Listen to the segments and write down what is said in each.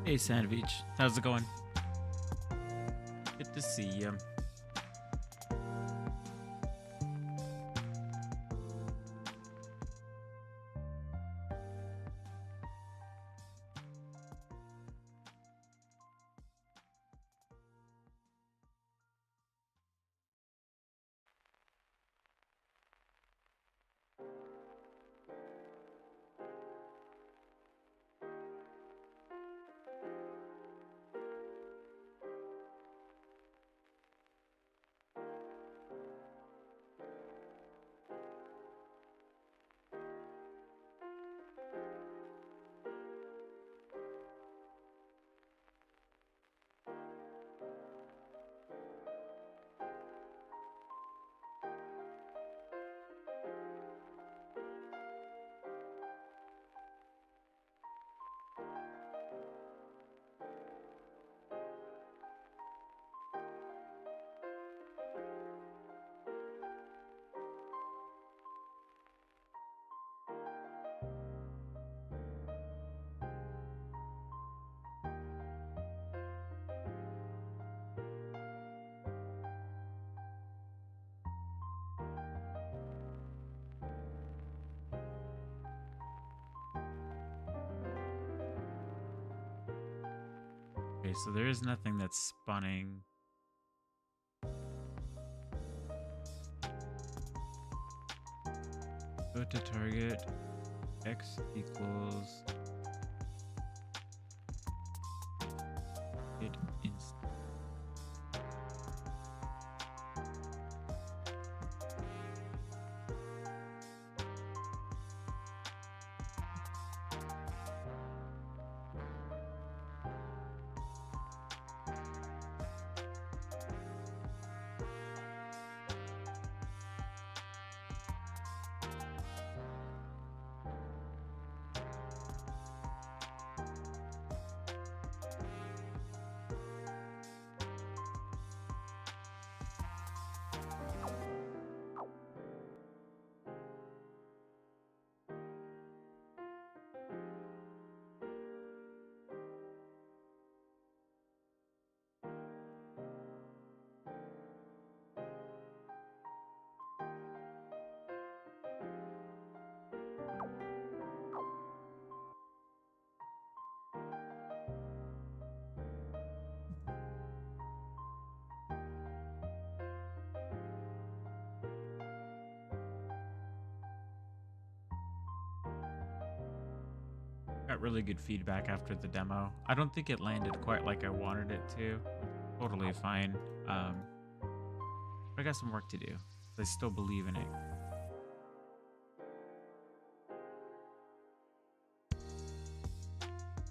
Hey, Sandwich. How's it going? Good to see you. Okay, so there is nothing that's spawning. Go to target. X equals it inst. Got really good feedback after the demo. I don't think it landed quite like I wanted it to. Totally fine. But I got some work to do. I still believe in it.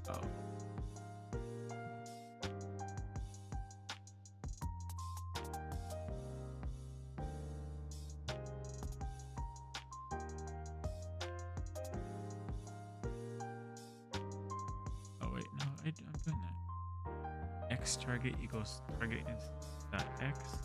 Oh. Oh wait, no, I'm doing that. X target equals target dot X.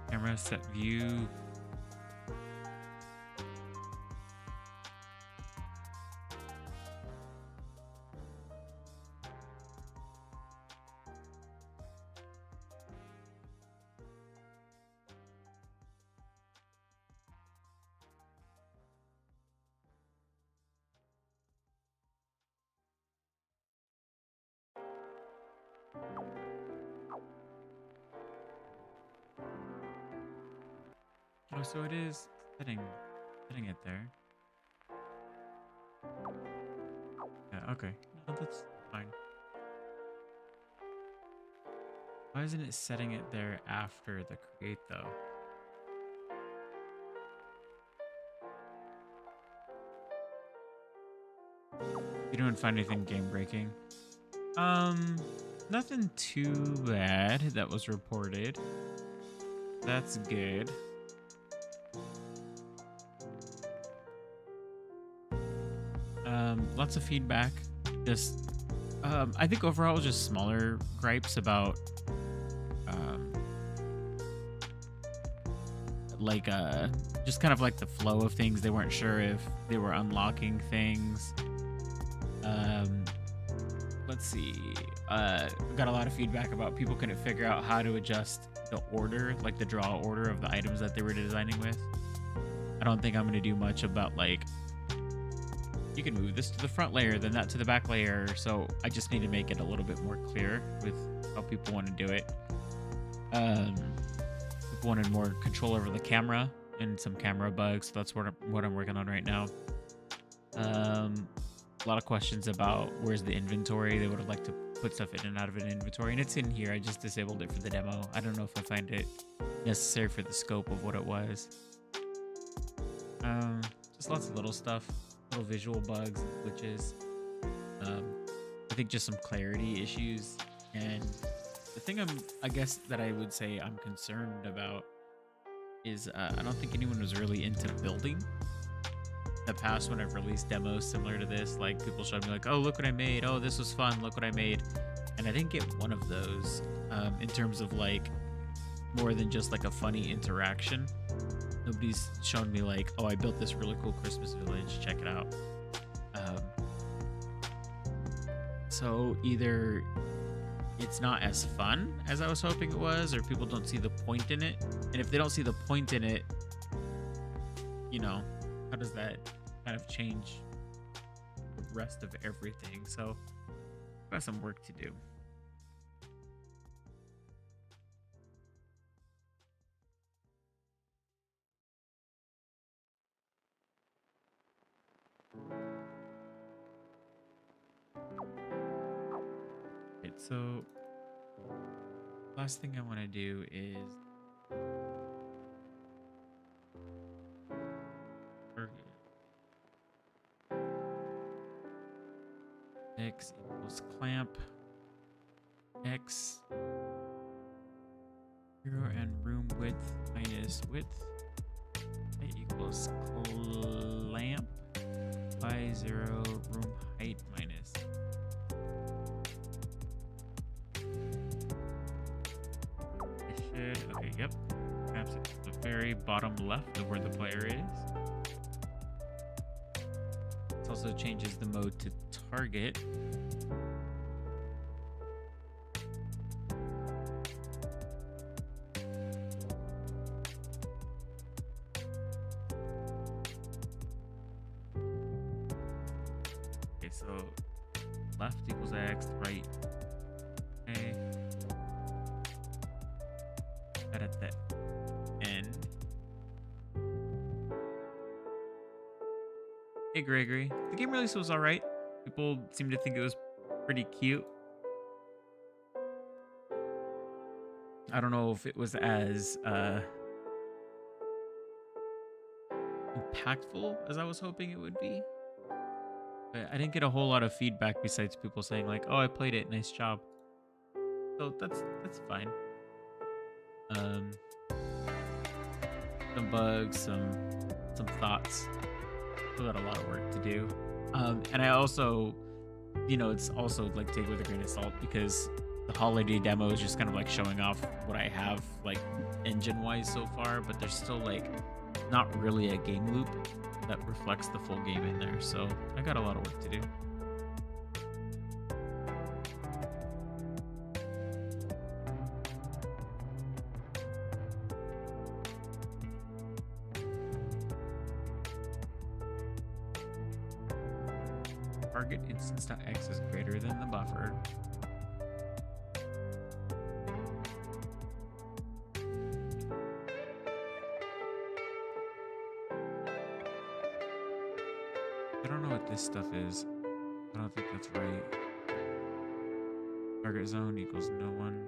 Camera set view. Oh, so it is setting it there. Yeah, okay. No, that's fine. Why isn't it setting it there after the create though? You don't find anything game breaking? Nothing too bad that was reported. That's good. Lots of feedback. Just I think overall just smaller gripes about um, like just kind of like the flow of things. They weren't sure if they were unlocking things. Um, let's see. Got a lot of feedback about people couldn't figure out how to adjust the order, like the draw order of the items that they were designing with. I don't think I'm going to do much about like you can move this to the front layer, then that to the back layer. So I just need to make it a little bit more clear with how people want to do it. People wanted more control over the camera and some camera bugs. So that's what I'm working on right now. A lot of questions about where's the inventory. They would have liked to put stuff in and out of an inventory, and it's in here. I just disabled it for the demo. I don't know if I find it necessary for the scope of what it was. Just lots of little stuff, little visual bugs and glitches. I think just some clarity issues, and the thing I guess that I would say I'm concerned about is I don't think anyone was really into building. The past when I've released demos similar to this, like people showed me like, oh, look what I made, oh, this was fun, look what I made, and I didn't get one of those in terms of like more than just like a funny interaction. Nobody's shown me like, oh, I built this really cool Christmas village, check it out. So either it's not as fun as I was hoping it was, or people don't see the point in it, and if they don't see the point in it, you know, how does that kind of change the rest of everything? So I've got some work to do. Right, so last thing I want to do is X equals clamp X 0 and room width minus width. It equals clamp by 0 room height minus. It should, okay, yep. Maps it to the very bottom left of where the player is. This also changes the mode to target. Okay, so left equals X, right. Okay. That at the end. Hey Gregory, the game release was alright. People seem to think it was pretty cute. I don't know if it was as impactful as I was hoping it would be. But I didn't get a whole lot of feedback besides people saying like, "Oh, I played it, nice job." So that's fine. Some bugs, some thoughts. Still got a lot of work to do. And I also, you know, it's also like take it with a grain of salt because the holiday demo is just kind of like showing off what I have like engine wise so far, but there's still like not really a game loop that reflects the full game in there. So I got a lot of work to do. Target instance.x is greater than the buffer. I don't know what this stuff is. I don't think that's right. Target zone equals no one.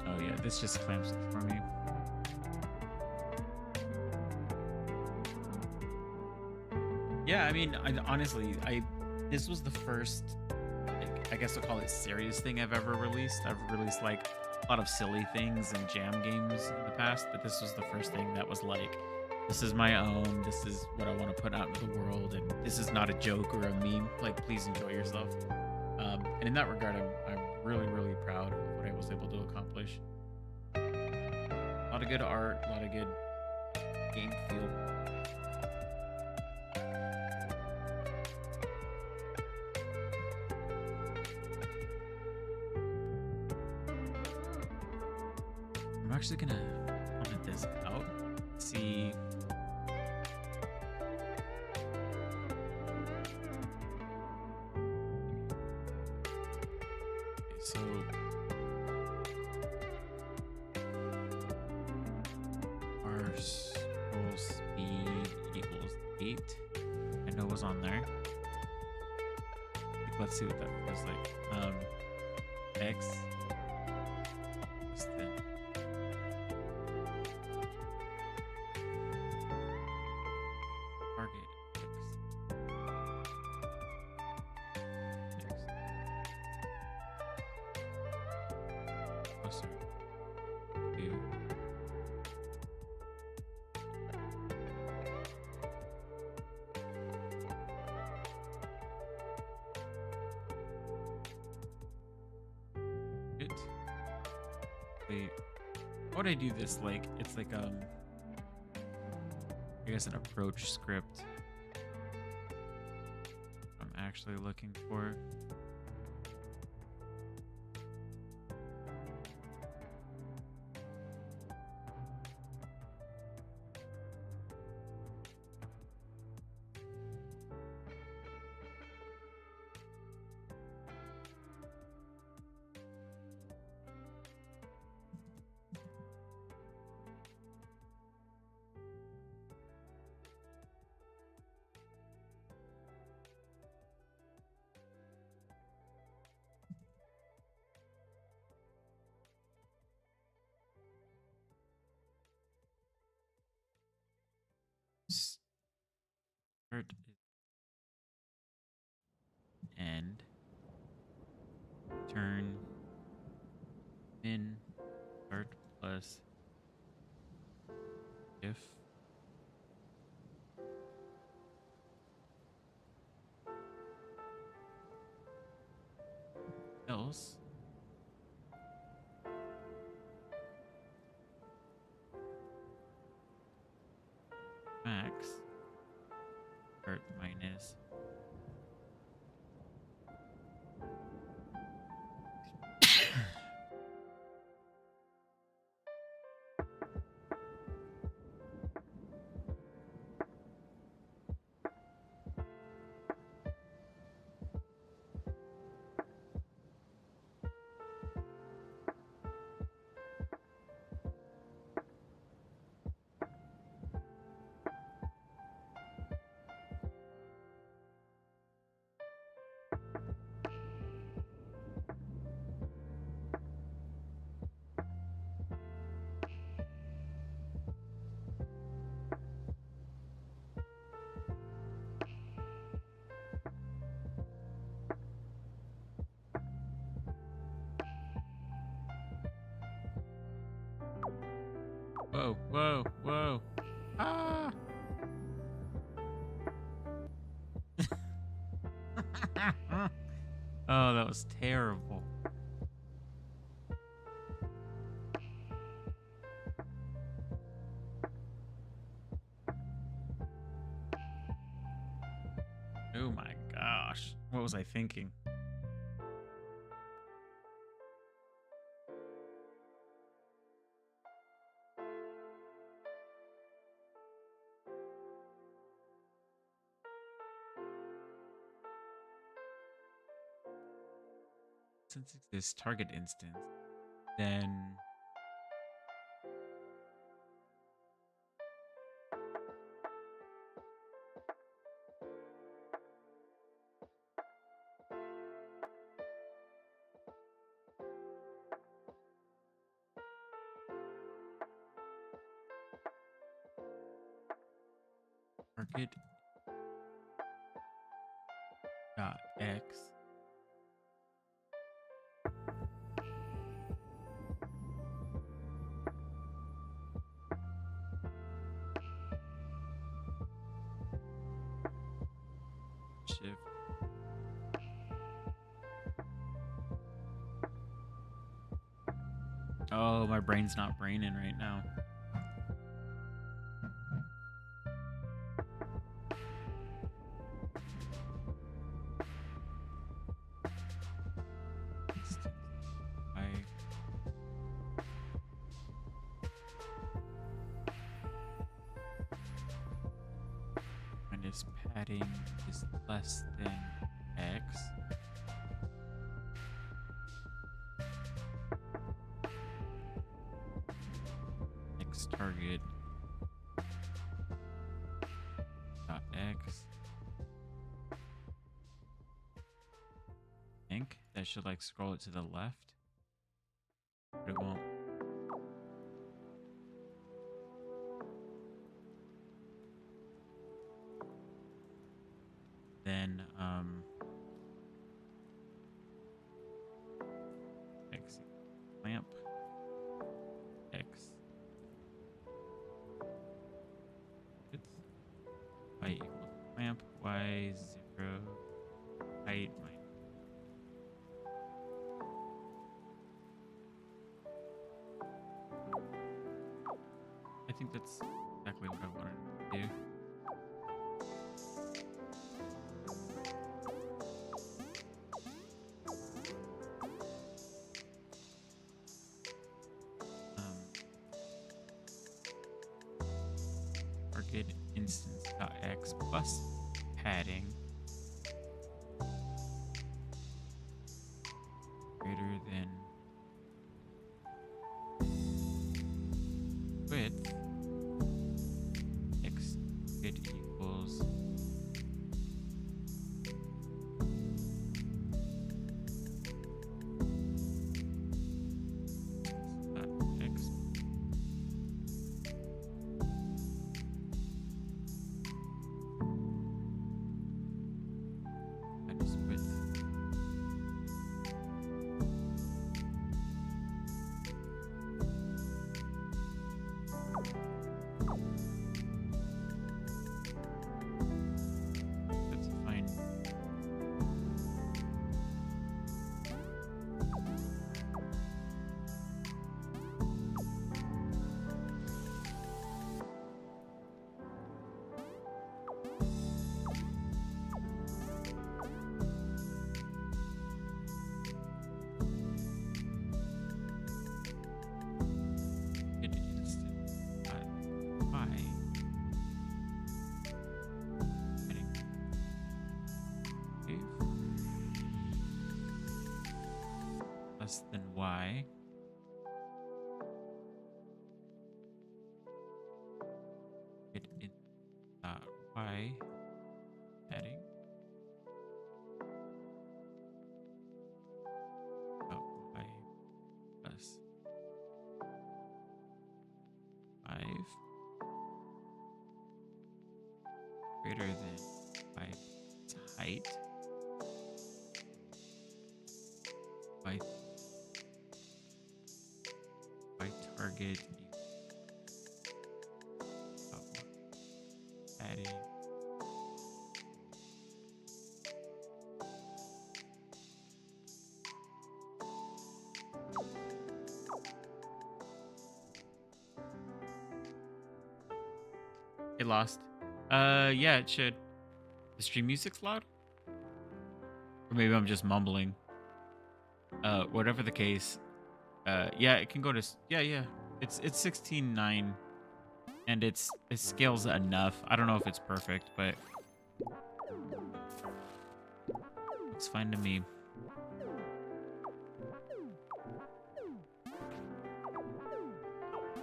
Oh yeah, this just clamps it for me. Yeah, I mean, honestly, this was the first, like, I guess I'll call it serious thing I've ever released. I've released like a lot of silly things and jam games in the past, but this was the first thing that was like This is my own. This is what I want to put out into the world, and this is not a joke or a meme. Like, please enjoy yourself. And in that regard, I'm really, really proud of what I was able to accomplish. A lot of good art, a lot of good game feel. I'm actually gonna comment this out. See. So our scroll speed equals 8. I know it was on there. Let's see what that feels like. X. What's the target? X. Closer to it. Wait, how would I do this? Like, it's like I guess an approach script. I'm actually looking for. Start end turn min start plus if else max start minus whoa, whoa, whoa. Ah. Oh, that was terrible. Oh my gosh. What was I thinking? Since it's this target instance, then target dot x Oh, my brain's not braining right now. I minus padding is less than X. X target dot X. I think that should like scroll it to the left, but it won't. Then X clamp X. It's Y equals clamp Y 0 height minus. I think that's exactly what I wanted to do. Target instance.x plus padding greater than width x it equals x minus width. That's fine. It is y heading wave less than y. It is y heading y plus 5 greater than y height y target padding it lost. Yeah, it should. The stream music's loud? Or maybe I'm just mumbling. Whatever the case. Yeah, it can go to yeah. It's 16:9 and it scales enough. I don't know if it's perfect, but looks fine to me.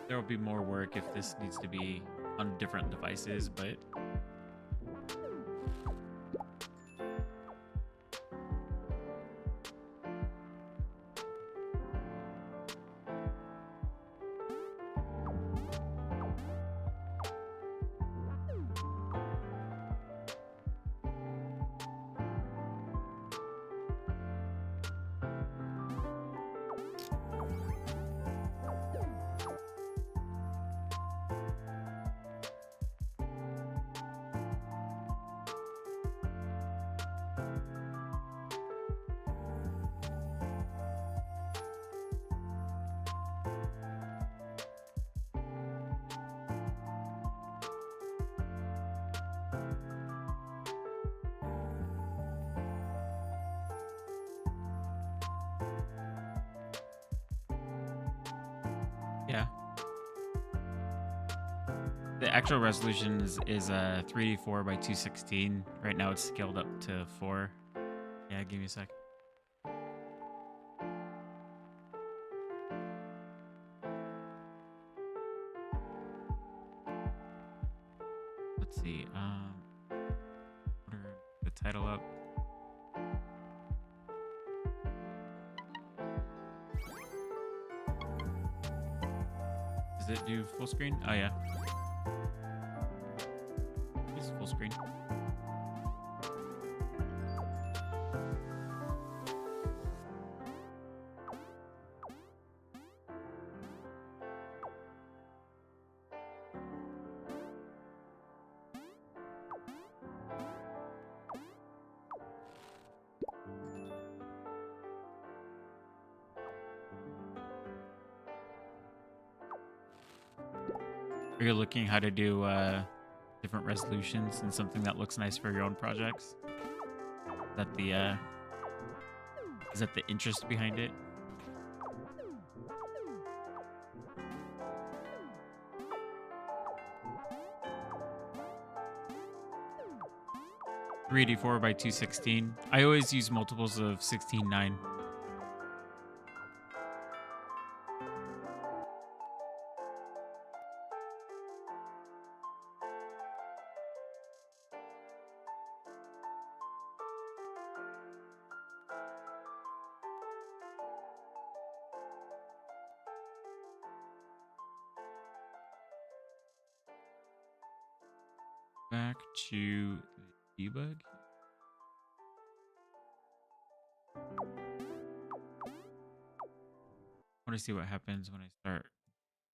There will be more work if this needs to be on different devices, but The actual resolution is 384 by 216. Right now it's scaled up to 4. Yeah, give me a sec. Let's see. Order the title up. Does it do full screen? Oh yeah. It's full screen. Are you looking how to do different resolutions and something that looks nice for your own projects? Is that the interest behind it? .384 by 216. I always use multiples of 16:9. Back to the debug. I want to see what happens when I start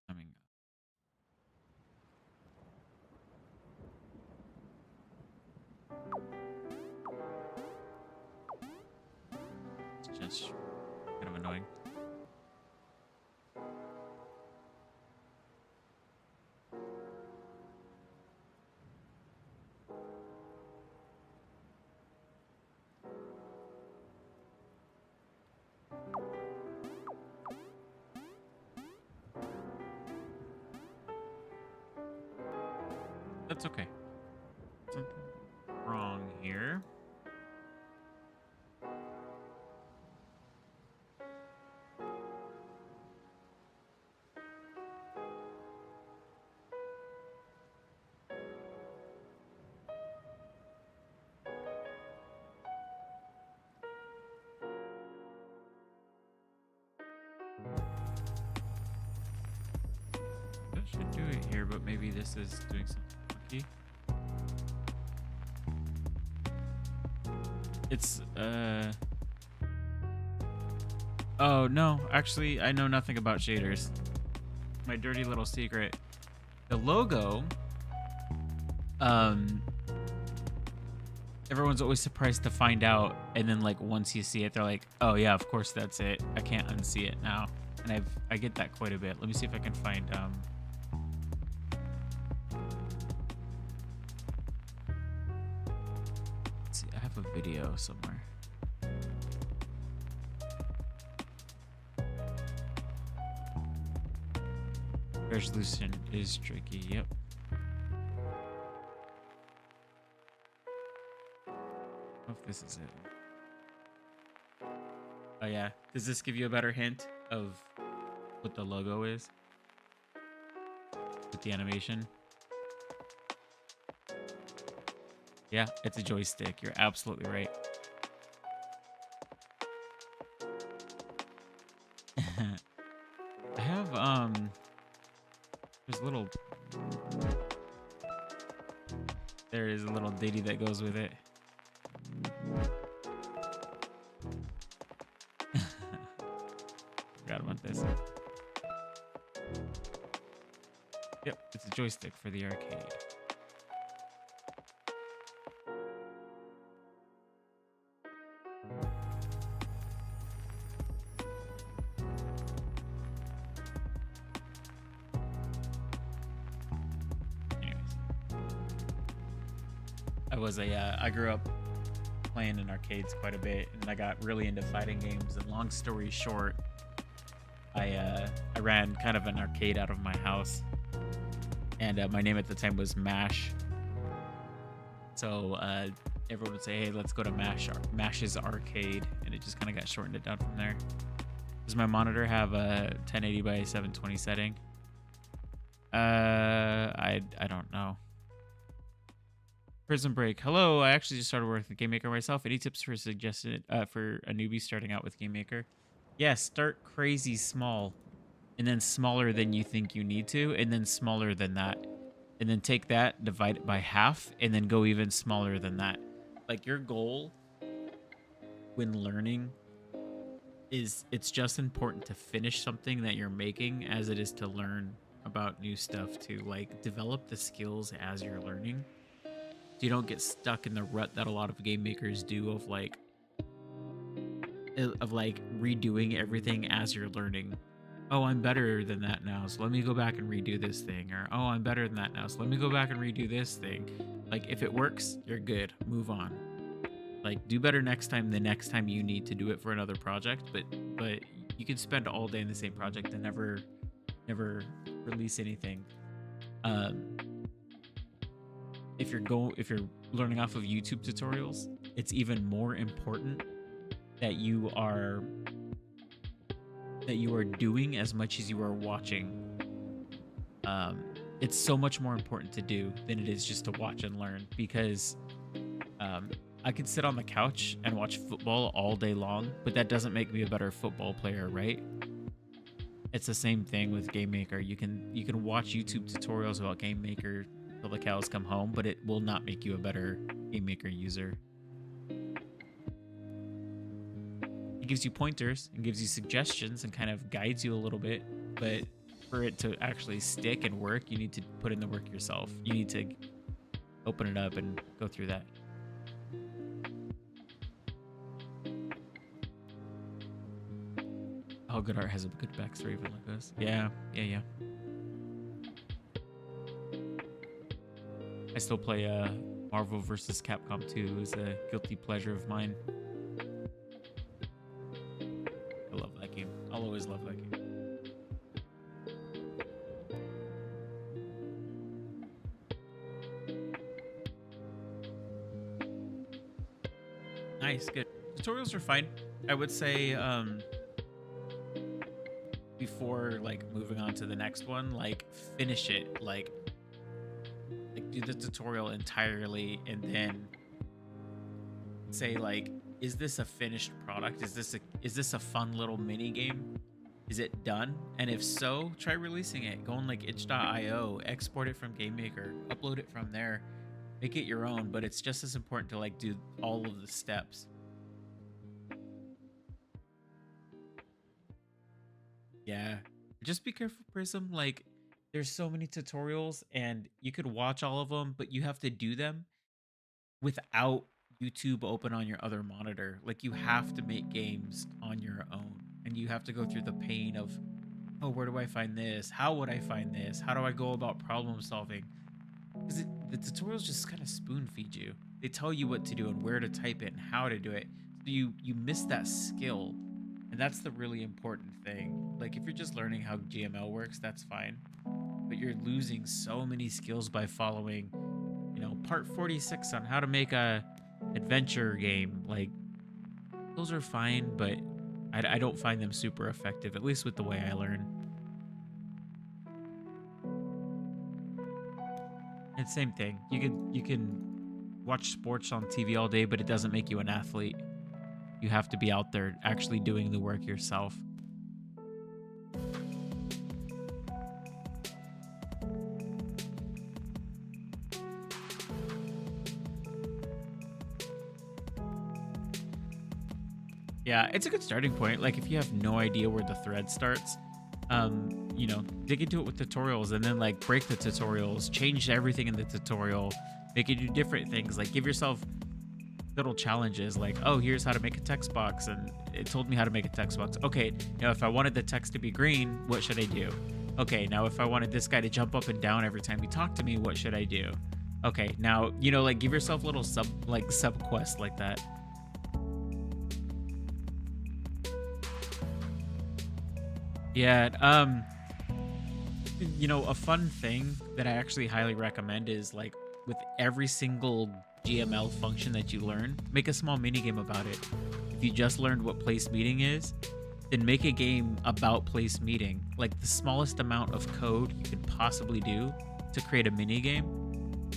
coming up. It's just kind of annoying. That's okay. Something wrong here. That should do it here, but maybe this is doing something funky. It's oh no, actually I know nothing about shaders. My dirty little secret. The logo, everyone's always surprised to find out, and then like once you see it, they're like, oh yeah, of course that's it. I can't unsee it now. And I get that quite a bit. Let me see if I can find let's see, I have a video somewhere. Resolution is tricky, yep. I hope this is it. Oh yeah, does this give you a better hint of what the logo is? With the animation? Yeah, it's a joystick. You're absolutely right. I have there is a little ditty that goes with it. Forgot about this. Yep, it's a joystick for the arcade. I grew up playing in arcades quite a bit, and I got really into fighting games. And long story short, I ran kind of an arcade out of my house, and my name at the time was Mash. So everyone would say, "Hey, let's go to Mash's Arcade," and it just kind of got shortened it down from there. Does my monitor have a 1080 by 720 setting? I don't know. Prison Break. Hello, I actually just started working with GameMaker myself. Any tips for suggested for a newbie starting out with GameMaker? Yeah, start crazy small, and then smaller than you think you need to, and then smaller than that. And then take that, divide it by half, and then go even smaller than that. Like your goal when learning is it's just important to finish something that you're making as it is to learn about new stuff, to like develop the skills as you're learning. So you don't get stuck in the rut that a lot of game makers do of like redoing everything as you're learning. Oh, I'm better than that now, so let me go back and redo this thing. Or, oh, I'm better than that now, so let me go back and redo this thing. Like, if it works, you're good. Move on. Like, do better next time the next time you need to do it for another project. But you can spend all day in the same project and never release anything. If you're learning off of YouTube tutorials, it's even more important that you are doing as much as you are watching. It's so much more important to do than it is just to watch and learn, because I could sit on the couch and watch football all day long, but that doesn't make me a better football player, right? It's the same thing with GameMaker. You can watch YouTube tutorials about GameMaker till the cows come home, but it will not make you a better GameMaker user. It gives you pointers and gives you suggestions and kind of guides you a little bit, but for it to actually stick and work, you need to put in the work yourself. You need to open it up and go through that. Oh, good art has a good backstory even like this. Yeah. I still play Marvel vs. Capcom 2 is a guilty pleasure of mine. I love that game. I'll always love that game. Nice, good. Tutorials are fine. I would say before like moving on to the next one, like finish it, like do the tutorial entirely and then say like, is this a finished product? Is this a fun little mini game? Is it done? And if so, try releasing it. Go on like itch.io, export it from GameMaker, upload it from there, make it your own. But it's just as important to like do all of the steps. Yeah, just be careful, Prism. Like, there's so many tutorials and you could watch all of them, but you have to do them without YouTube open on your other monitor. Like, you have to make games on your own, and you have to go through the pain of, oh, where do I find this? How would I find this? How do I go about problem solving? Because the tutorials just kind of spoon feed you. They tell you what to do and where to type it and how to do it. So you miss that skill, and that's the really important thing. Like, if you're just learning how GML works, that's fine. But you're losing so many skills by following, part 46 on how to make a adventure game. Like, those are fine, but I don't find them super effective, at least with the way I learn. And same thing. You can watch sports on TV all day, but it doesn't make you an athlete. You have to be out there actually doing the work yourself. Yeah, it's a good starting point. Like, if you have no idea where the thread starts, dig into it with tutorials, and then like break the tutorials, change everything in the tutorial, make it do different things. Like, give yourself little challenges, like, oh, here's how to make a text box, and it told me how to make a text box. Okay, now if I wanted the text to be green, what should I do? Okay, now if I wanted this guy to jump up and down every time he talked to me, what should I do? Okay, now, like, give yourself little sub quests like that. Yeah, A fun thing that I actually highly recommend is like with every single GML function that you learn, make a small mini game about it. If you just learned what place meeting is, then make a game about place meeting, like the smallest amount of code you could possibly do to create a mini game,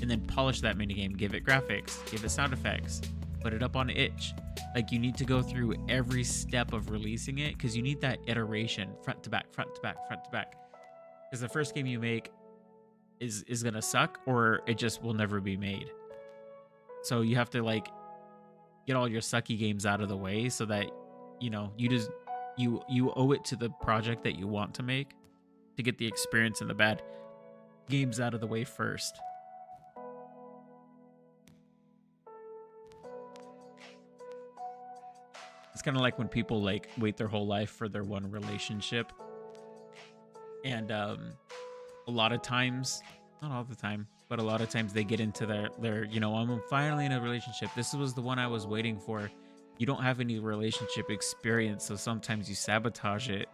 and then polish that mini game, give it graphics, give it sound effects, put it up on itch. Like you need to go through every step of releasing it because you need that iteration, front to back, front to back, front to back. Because the first game you make is gonna suck, or it just will never be made. So you have to like get all your sucky games out of the way so that you owe it to the project that you want to make to get the experience and the bad games out of the way first. It's kind of like when people like wait their whole life for their one relationship. And a lot of times, not all the time, but a lot of times they get into their I'm finally in a relationship. This was the one I was waiting for. You don't have any relationship experience, so sometimes you sabotage it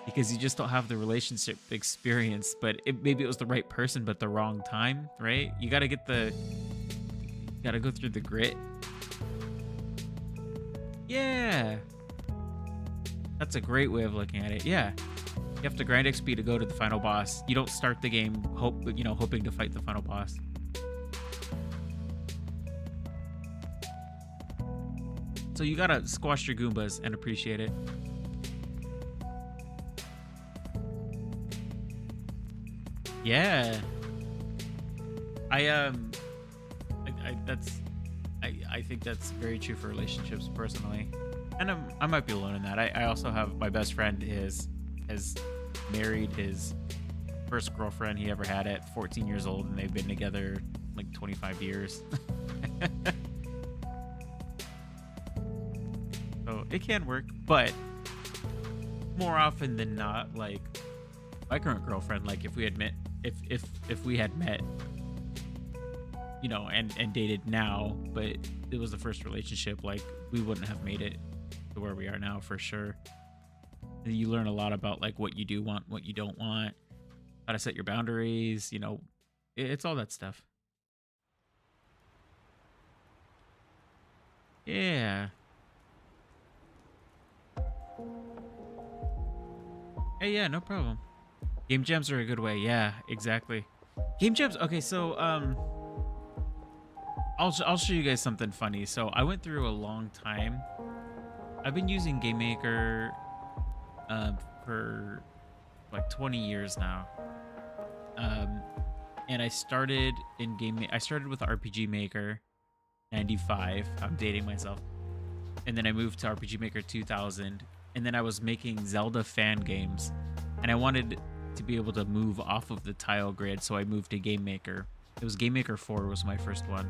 because you just don't have the relationship experience. But maybe it was the right person, but the wrong time, right? You gotta go through the grit. Yeah, that's a great way of looking at it. Yeah. You have to grind XP to go to the final boss. You don't start the game hoping to fight the final boss. So you gotta squash your Goombas and appreciate it. Yeah. I think that's very true for relationships personally. And I might be alone in that. I also have my best friend has married his first girlfriend he ever had at 14 years old, and they've been together like 25 years. So it can work, but more often than not, like my current girlfriend, like if we had met and dated now, but it was the first relationship, like we wouldn't have made it to where we are now for sure. You learn a lot about like what you do want, what you don't want, how to set your boundaries, it's all that stuff. Yeah. Hey, yeah, no problem. Game jams are a good way. Yeah, exactly. Game jams. Okay, so I'll show you guys something funny. So I went through a long time. I've been using GameMaker for like 20 years now. And I started I started with RPG Maker 95. I'm dating myself. And then I moved to RPG Maker 2000. And then I was making Zelda fan games. And I wanted to be able to move off of the tile grid, so I moved to GameMaker. It was GameMaker 4 was my first one.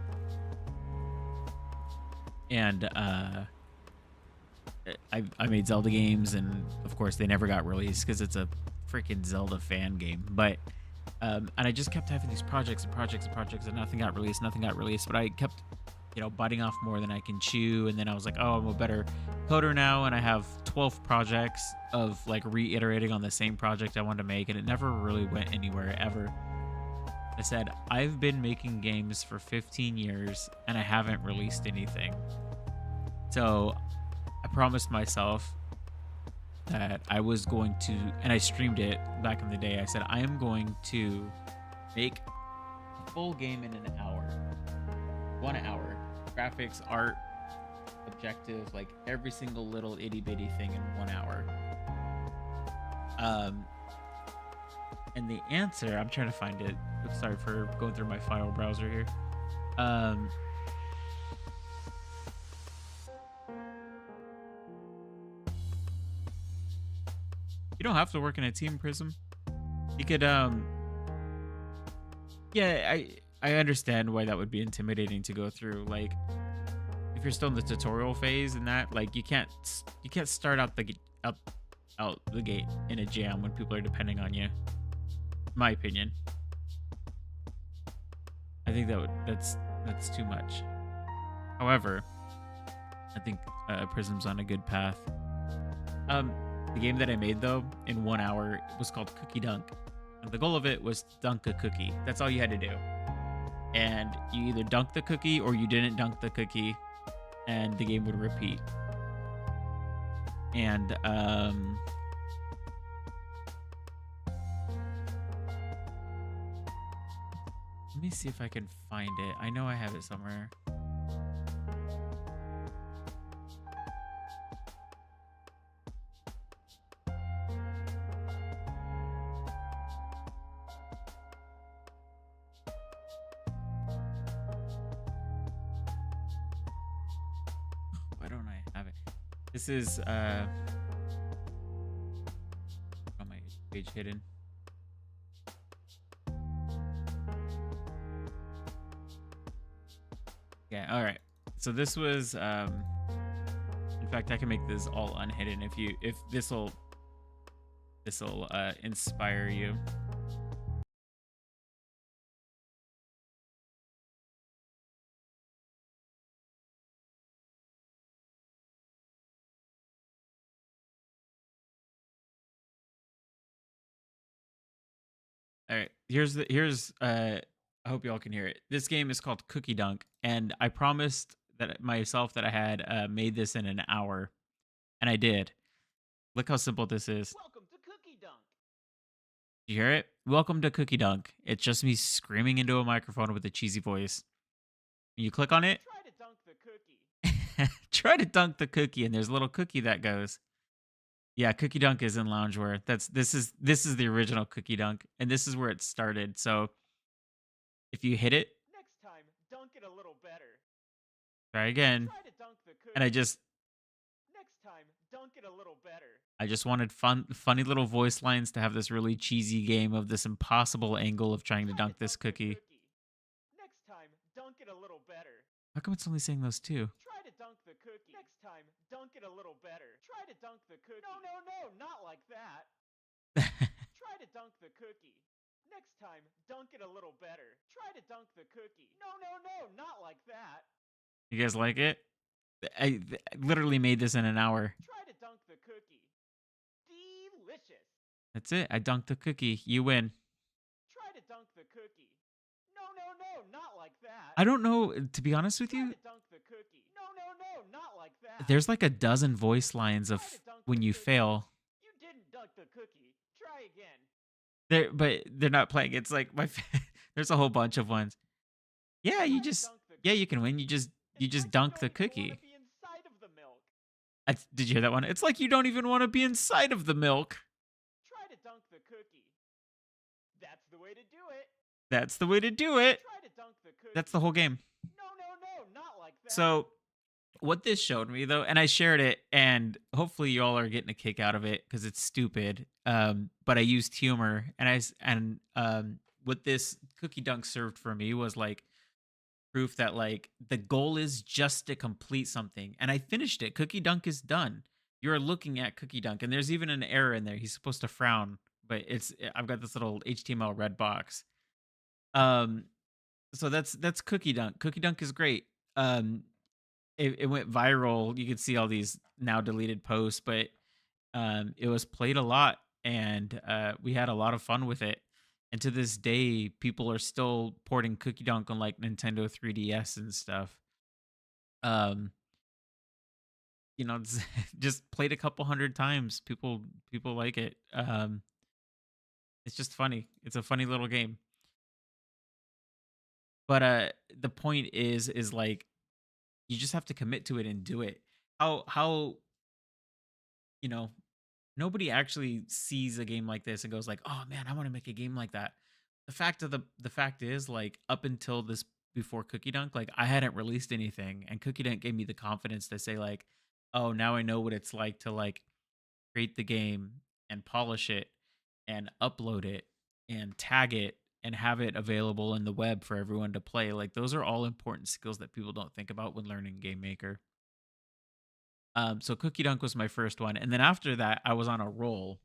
And I made Zelda games, and of course they never got released because it's a freaking Zelda fan game. But and I just kept having these projects and nothing got released. But I kept biting off more than I can chew, and then I was like, oh, I'm a better coder now, and I have 12 projects of like reiterating on the same project I wanted to make, and it never really went anywhere ever. I said, I've been making games for 15 years and I haven't released anything. So I promised myself that I was going to, and I streamed it back in the day. I said, I am going to make a full game in an hour. 1 hour. Graphics, art, objective, like every single little itty bitty thing in 1 hour. And the answer, I'm trying to find it. Sorry for going through my file browser here. You don't have to work in a team, Prism. You could, yeah, I understand why that would be intimidating to go through. Like, if you're still in the tutorial phase and that, like, you can't start out the gate in a jam when people are depending on you. My opinion. I think that's too much. However, I think Prism's on a good path. The game that I made though in 1 hour was called Cookie Dunk, The goal of it was to dunk a cookie. That's all you had to do. And you either dunked the cookie or you didn't dunk the cookie, and the game would repeat. And let me see if I can find it. I know I have it somewhere. Why don't I have it? This is on my page hidden. Yeah, all right. So this was in fact I can make this all unhidden if this'll inspire you. All right. Here's I hope y'all can hear it. This game is called Cookie Dunk, and I promised that myself that I had made this in an hour, and I did. Look how simple this is. Welcome to Cookie Dunk. You hear it? Welcome to Cookie Dunk. It's just me screaming into a microphone with a cheesy voice. You click on it. Try to dunk the cookie. Try to dunk the cookie, and there's a little cookie that goes. Yeah, Cookie Dunk is in loungewear. This is the original Cookie Dunk, and this is where it started. So if you hit it, Next time, dunk it a little better. try again. Try to dunk the cookie. And Next time, dunk it a little better. I just wanted funny little voice lines to have this really cheesy game of this impossible angle of trying to Try dunk this the cookie. Next time, dunk it a little better. How come it's only saying those two? Try to dunk the cookie. Next time, dunk it a little better. Try to dunk the cookie. No, not like that. Try to dunk the cookie. Next time, dunk it a little better. Try to dunk the cookie. No, not like that. You guys like it? I literally made this in an hour. Try to dunk the cookie. Delicious. That's it. I dunked the cookie. You win. Try to dunk the cookie. No, not like that. I don't know, to be honest with Try you. to dunk the cookie. No, not like that. There's like a dozen voice lines of when you fail. You didn't dunk the cookie. Try again. But they're not playing. It's like there's a whole bunch of ones. Yeah, you can win. You just dunk the cookie. Be inside of the milk. Did you hear that one? It's like you don't even want to be inside of the milk. Try to dunk the cookie. That's the way to do it. That's the way to do it. Try to dunk the cookie. That's the whole game. No, not like that. So what this showed me though, and I shared it, and hopefully y'all are getting a kick out of it because it's stupid. But I used humor, and what this Cookie Dunk served for me was like proof that like the goal is just to complete something, and I finished it. Cookie Dunk is done. You're looking at Cookie Dunk, and there's even an error in there. He's supposed to frown, but I've got this little HTML red box. Um, so that's Cookie Dunk. Cookie Dunk is great. It went viral. You could see all these now deleted posts, but it was played a lot, and we had a lot of fun with it. And to this day, people are still porting Cookie Dunk on like Nintendo 3DS and stuff. Um, it's just played a couple hundred times. People like it. It's just funny. It's a funny little game. But the point is like you just have to commit to it and do it. How you know nobody actually sees a game like this and goes like, "Oh man, I want to make a game like that." The fact is like up until this before Cookie Dunk, like I hadn't released anything, and Cookie Dunk gave me the confidence to say like, "Oh, now I know what it's like to like create the game and polish it and upload it and tag it and have it available in the web for everyone to play." Like those are all important skills that people don't think about when learning GameMaker. So Cookie Dunk was my first one, and then after that, I was on a roll.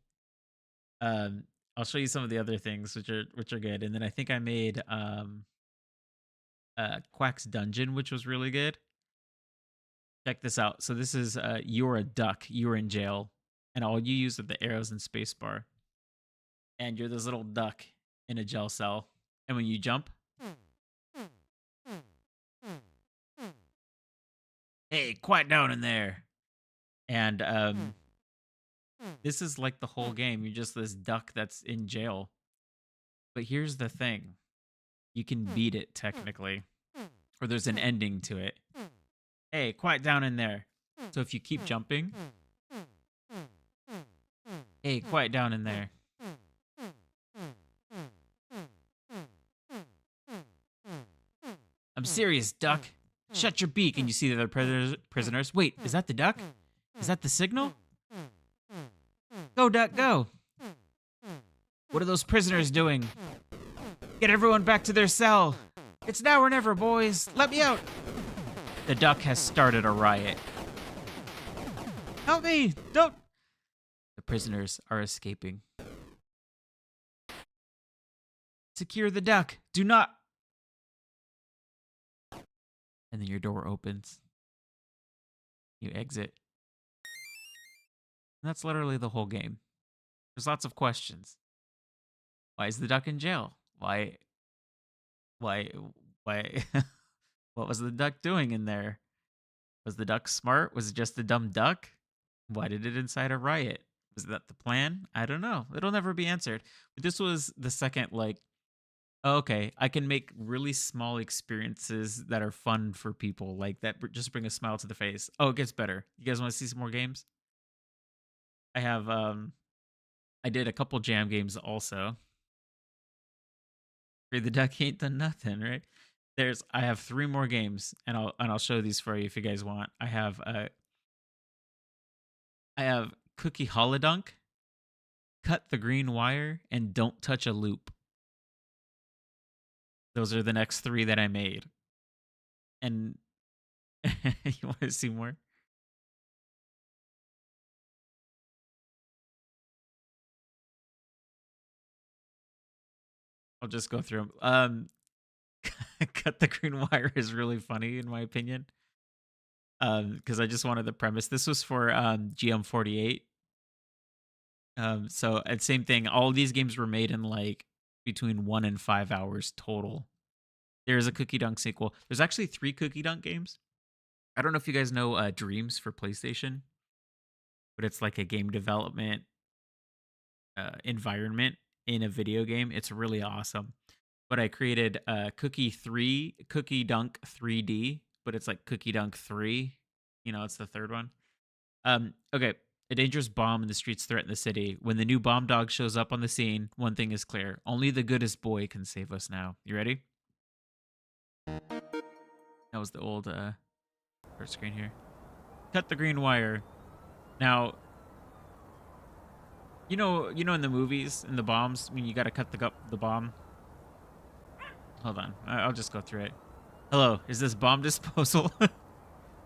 Um, I'll show you some of the other things which are good, and then I think I made Quack's Dungeon, which was really good. Check this out. So this is you're a duck, you're in jail, and all you use are the arrows and spacebar, and you're this little duck, in a jail cell, and when you jump, hey, quiet down in there. And this is like the whole game. You're just this duck that's in jail. But here's the thing: you can beat it technically, or there's an ending to it. Hey, quiet down in there. So if you keep jumping, hey, quiet down in there. I'm serious, duck. Shut your beak. And you see the other prisoners. Wait, is that the duck? Is that the signal? Go, duck, go. What are those prisoners doing? Get everyone back to their cell. It's now or never, boys. Let me out. The duck has started a riot. Help me! Don't! The prisoners are escaping. Secure the duck. Do not... And then your door opens. You exit. And that's literally the whole game. There's lots of questions. Why is the duck in jail? Why? What was the duck doing in there? Was the duck smart? Was it just a dumb duck? Why did it incite a riot? Was that the plan? I don't know. It'll never be answered. But this was the second, like, oh, okay, I can make really small experiences that are fun for people, like that just bring a smile to the face. Oh, it gets better. You guys want to see some more games? I have, I did a couple jam games also. The duck ain't done nothing, right? I have 3 more games, and I'll show these for you if you guys want. I have Cookie Holodunk, Cut the Green Wire, and Don't Touch a Loop. Those are the next 3 that I made. And you want to see more? I'll just go through them. Cut the Green Wire is really funny in my opinion. Because I just wanted the premise. This was for GM48. So and same thing. All these games were made in like between 1 and 5 hours total. There's a Cookie Dunk sequel. There's actually 3 Cookie Dunk games. I don't know if you guys know Dreams for PlayStation, but it's like a game development environment in a video game. It's really awesome. But I created Cookie Dunk 3D, but it's like Cookie Dunk 3. You know, it's the third one. Okay. A dangerous bomb in the streets threaten the city. When the new bomb dog shows up on the scene, one thing is clear. Only the goodest boy can save us now. You ready? That was the old first screen here. Cut the green wire. Now, you know in the movies, in the bombs, when you got to cut the bomb? Hold on. I'll just go through it. Hello, is this bomb disposal?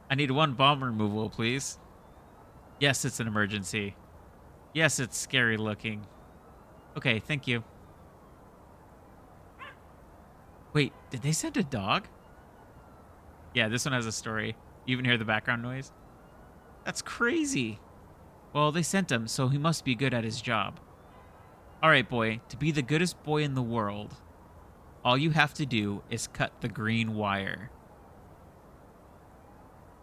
I need 1 bomb removal, please. Yes, it's an emergency. Yes, it's scary looking. Okay, thank you. Wait, did they send a dog? Yeah, this one has a story. You even hear the background noise? That's crazy. Well, they sent him, so he must be good at his job. All right, boy, to be the goodest boy in the world, all you have to do is cut the green wire.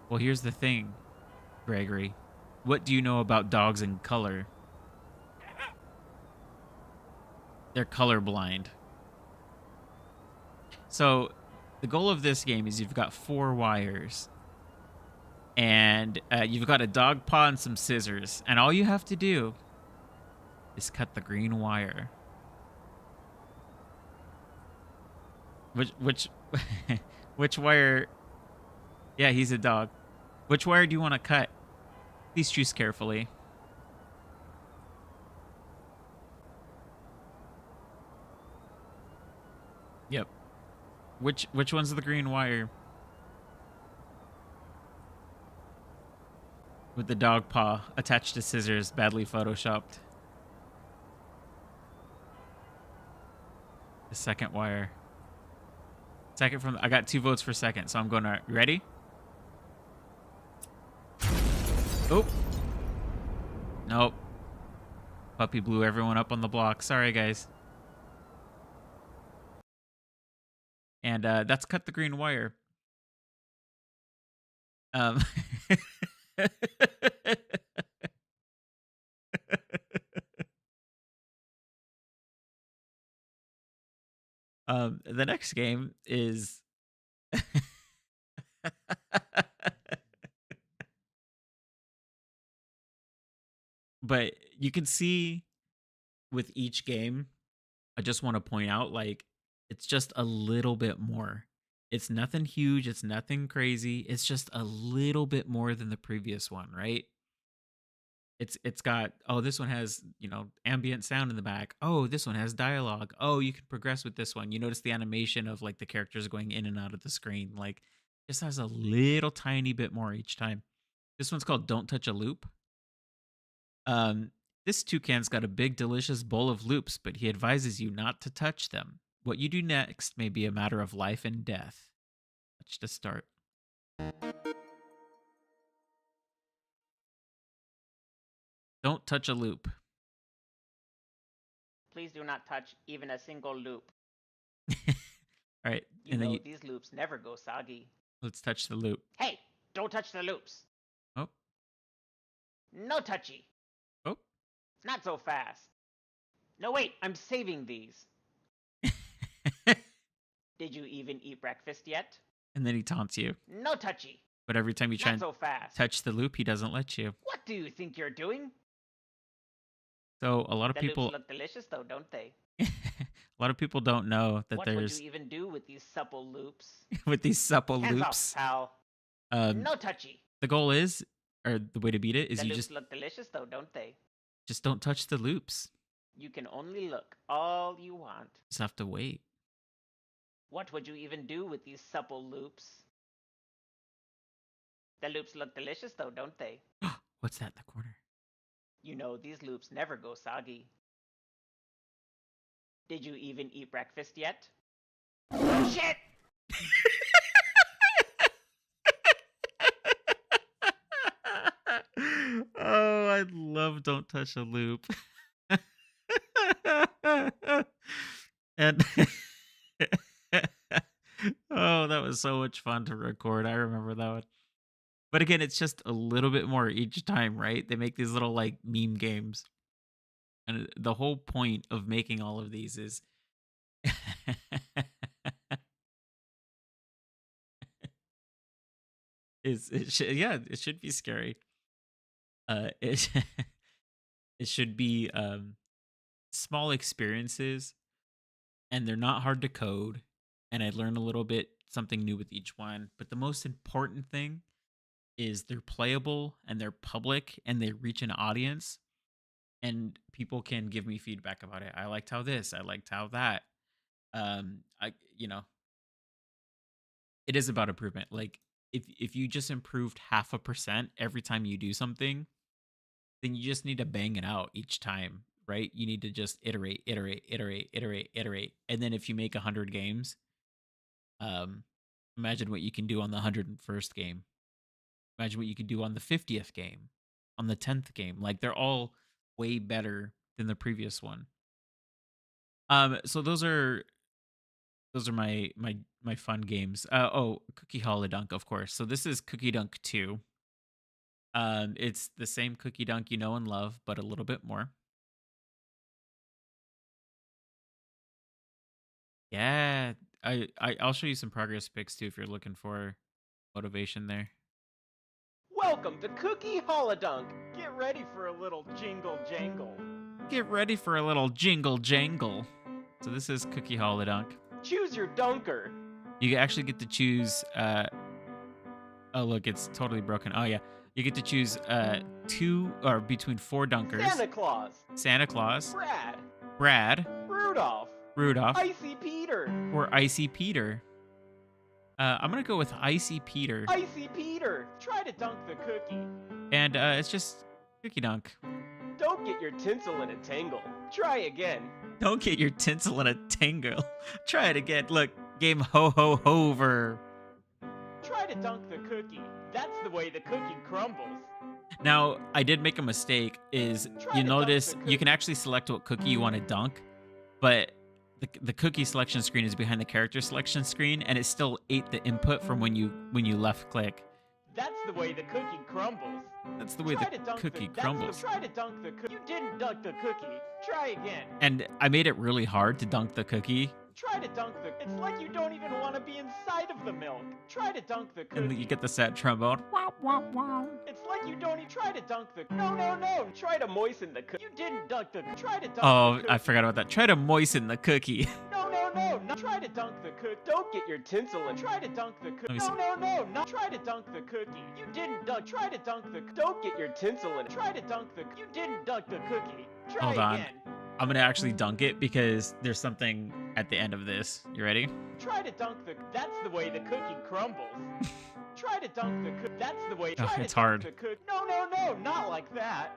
Well, here's the thing, Gregory. What do you know about dogs and color? They're colorblind. So the goal of this game is you've got 4 wires. And you've got a dog paw and some scissors. And all you have to do is cut the green wire. Which which wire? Yeah, he's a dog. Which wire do you want to cut? Please choose carefully. Yep. Which one's the green wire? With the dog paw attached to scissors, badly photoshopped. The second wire. Second from... I got 2 votes for second, so I'm going to... You ready? Oh. Nope. Puppy blew everyone up on the block. Sorry, guys. And that's Cut the Green Wire. Um, the next game is but you can see with each game, I just want to point out like it's just a little bit more. It's nothing huge, it's nothing crazy. It's just a little bit more than the previous one, right? It's got, oh, this one has, ambient sound in the back. Oh, this one has dialogue. Oh, you can progress with this one. You notice the animation of like the characters going in and out of the screen. Like just has a little tiny bit more each time. This one's called Don't Touch a Loop. Um, this toucan's got a big, delicious bowl of loops, but he advises you not to touch them. What you do next may be a matter of life and death. Let's just start. Don't touch a loop. Please do not touch even a single loop. All right, You know these loops never go soggy. let's touch the loop. Hey, don't touch the loops. Oh, No touchy. oh. Not so fast. No, wait, I'm saving these. Did you even eat breakfast yet? And then he taunts you. No touchy. But every time you try Not and so fast. touch the loop, he doesn't let you. What do you think you're doing? So a lot of The people loops look delicious though, don't they? a lot of people don't know that What there's would you even do with these supple loops? with these supple Hands loops. off, pal. No touchy. The goal is, or the way to beat it is The you loops look delicious though, don't they? just don't touch the loops. You can only look all you want. Just have to wait. What would you even do with these supple loops? The loops look delicious though, don't they? What's that in the corner? You know these loops never go soggy. Did you even eat breakfast yet? Shit! Oh, I love Don't Touch a Loop. And oh, that was so much fun to record. I remember that one. But again, it's just a little bit more each time, right? They make these little like meme games. And the whole point of making all of these is it should be scary. It it should be small experiences, and they're not hard to code, and I learn a little bit something new with each one, but the most important thing is they're playable and they're public and they reach an audience, and people can give me feedback about it. I liked how this, I liked how that. I it is about improvement. Like if you just improved 0.5% every time you do something, then you just need to bang it out each time, right? You need to just iterate, iterate, iterate, iterate, iterate. And then if you make 100 games, um, imagine what you can do on the 101st game. Imagine what you could do on the 50th game, on the 10th game. Like they're all way better than the previous one. So those are my fun games. Cookie Hollow Dunk, of course. So this is Cookie Dunk 2. It's the same Cookie Dunk you know and love, but a little bit more. Yeah, I'll show you some progress pics too if you're looking for motivation there. Welcome to Cookie Holodunk. Get ready for a little jingle jangle. Get ready for a little jingle jangle. So this is Cookie Hollow Dunk. Choose your dunker. You actually get to choose. Oh look, it's totally broken. Oh yeah, you get to choose two or between 4 dunkers. Santa Claus. Brad. Rudolph. Icy Peter. Or Icy Peter. I'm gonna go with Icy Peter. Icy Peter. Try to dunk the cookie. And it's just Cookie Dunk. Don't get your tinsel in a tangle. Try again. Don't get your tinsel in a tangle. Try it again. Look, game ho ho hover. Try to dunk the cookie. That's the way the cookie crumbles. Now, I did make a mistake. Is you notice you can actually select what cookie you want to dunk, but the cookie selection screen is behind the character selection screen, and it still ate the input from when you left click. That's the way the cookie crumbles. That's the way the cookie crumbles. Try to dunk the cookie. You didn't dunk the cookie. Try again. And I made it really hard to dunk the cookie, Try to dunk the. It's like you don't even want to be inside of the milk. Try to dunk the and cookie. you get the sad trombone. It's like you don't even try to dunk the. No, no, no. Try to moisten the cookie. You didn't dunk the. Try to dunk Oh, the cookie. I forgot about that. Try to moisten the cookie. No, no, no. Not try to dunk the cookie. Don't get your tinsel and try to dunk the cookie. Let me No, see. no, no. Not try to dunk the cookie. You didn't dunk. Try to dunk the. Don't get your tinsel and try to dunk the. You didn't dunk the cookie. Try Hold on. again. I'm gonna actually dunk it because there's something at the end of this. You ready? Try to dunk the. That's the way the cookie crumbles. Try to dunk the cookie. That's the way. Oh, Try it's to dunk hard. the cookie. No, no, no. Not like that.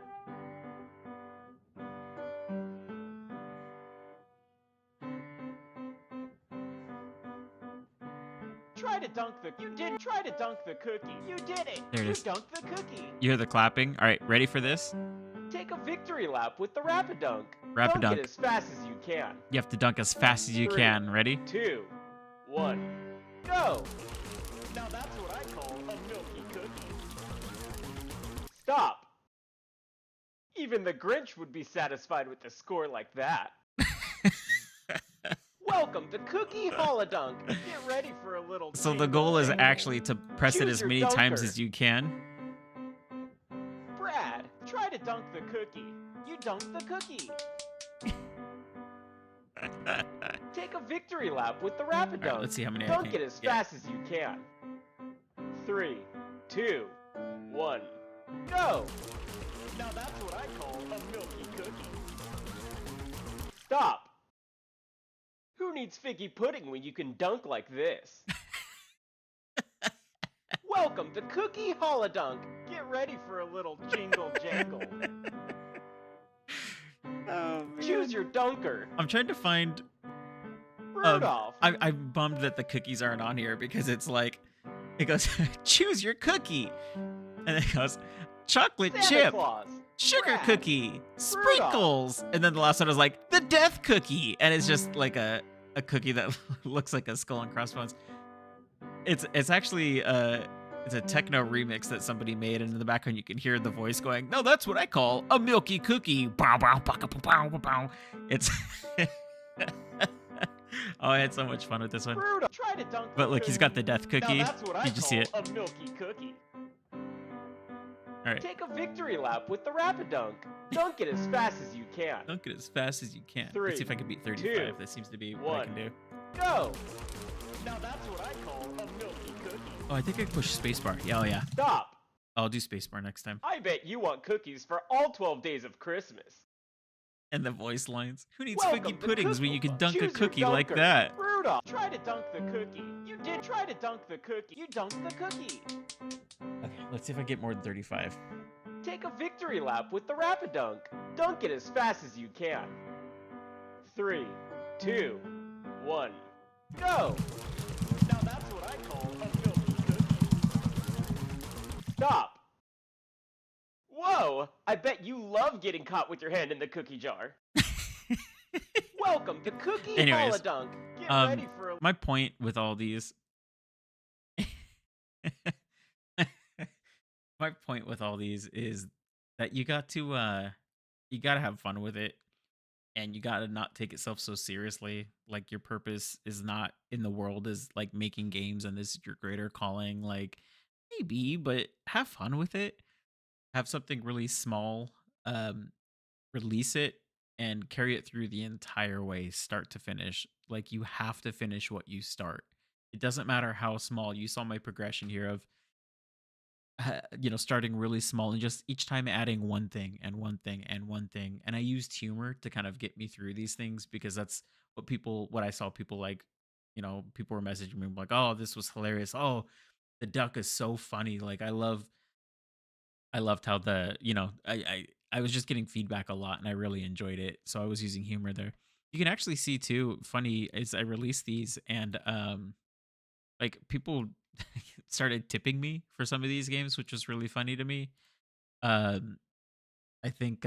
Try to dunk the. You didn't try to dunk the cookie. You did it. There it you is. dunked the cookie. You hear the clapping? All right, ready for this? Take a victory lap with the Rapidunk. Rapidunk. Dunk it as fast as you can. You have to dunk as fast as you 3, can. Ready? 2, 1, go! Now that's what I call a milky cookie. Stop! Even the Grinch would be satisfied with a score like that. Welcome to Cookie Holodunk. Get ready for a little. So the jingle goal is jangle. actually to press it Choose as your many times dunker. as you can. Brad, try to dunk the cookie. You dunked the cookie. Take a victory lap with the Rapidunk. All right, let's see how many I Dunk can it as get. fast as you can. 3, 2, 1, go! Now that's what I call a milky cookie. Stop! Who needs figgy pudding when you can dunk like this? Welcome to Cookie Holodunk. Get ready for a little jingle jangle. Oh, Choose your dunker. I'm trying to find. Rudolph. I'm bummed that the cookies aren't on here because it's like, it goes, choose your cookie, and then it goes, chocolate Santa chip, Claus. sugar Brad. cookie, sprinkles, and then the last one was like the death cookie, and it's just like a cookie that looks like a skull and crossbones. It's actually it's a techno remix that somebody made, and in the background you can hear the voice going, "No, that's what I call a milky cookie." Bow, bow, bow, bow, bow, bow, bow. It's oh, I had so much fun with this one. Rudolph. Try to dunk But the look, he's got the cookie. death cookie. Now that's what I Did you call see it? a milky cookie. All right, Take a victory lap with the Rapidunk. Dunk it as fast as you can. dunk it as fast as you can. 3, Let's see if I can beat 35. 2, That seems to be what I 1. can do. Go! Now that's what I call a milky cookie. Oh, I think I can push spacebar. Yeah, oh yeah. Stop! I'll do spacebar next time. I bet you want cookies for all 12 days of Christmas. And the voice lines. Who needs Welcome figgy to puddings when Cookie you can Club. dunk a Choose your cookie like dunker. that? Rudolph, try to dunk the cookie. You did try to dunk the cookie. You dunked the cookie. Okay, let's see if I get more than 35. Take a victory lap with the Rapidunk. Dunk it as fast as you can. 3, 2, 1, go! Now that's what I call a milky cookie. Stop! Whoa! I bet you love getting caught with your hand in the cookie jar. Welcome to Cookie Anyways, Holodunk. Get ready for a... My point with all these my point with all these is that you got to you got to have fun with it, and you got to not take itself so seriously. Like, your purpose is not in the world is like making games and this is your greater calling, like, maybe, but have fun with it. Have something really small, release it and carry it through the entire way, start to finish. Like, you have to finish what you start. It doesn't matter how small. You saw my progression here of starting really small and just each time adding one thing and one thing and one thing. And I used humor to kind of get me through these things because that's what I saw people like, people were messaging me like, "Oh, this was hilarious. Oh, the duck is so funny." Like, I loved how I was just getting feedback a lot and I really enjoyed it. So I was using humor there. You can actually see too, funny is I released these and like, people started tipping me for some of these games, which was really funny to me. Um I think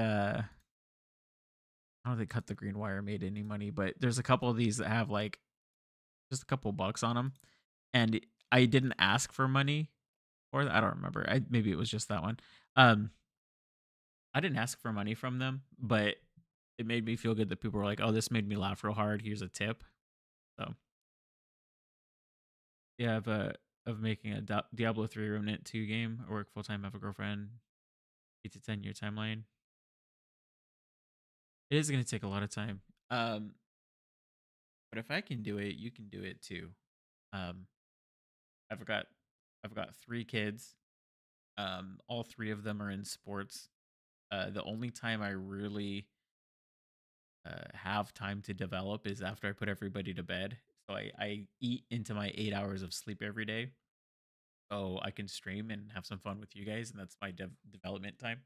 I don't think Cut the Green Wire made any money, but there's a couple of these that have like just a couple bucks on them, and I didn't ask for money, or I don't remember. Maybe it was just that one. Um, I didn't ask for money from them, but it made me feel good that people were like, "Oh, this made me laugh real hard. Here's a tip." So yeah, of making a Diablo 3 Remnant 2 game. I work full time, have a girlfriend, 8 to 10 year timeline. It is going to take a lot of time. Um, but if I can do it, you can do it too. Um, I've got I've got 3 kids. All 3 of them are in sports. The only time I really have time to develop is after I put everybody to bed. So I eat into my 8 hours of sleep every day, so I can stream and have some fun with you guys, and that's my development time.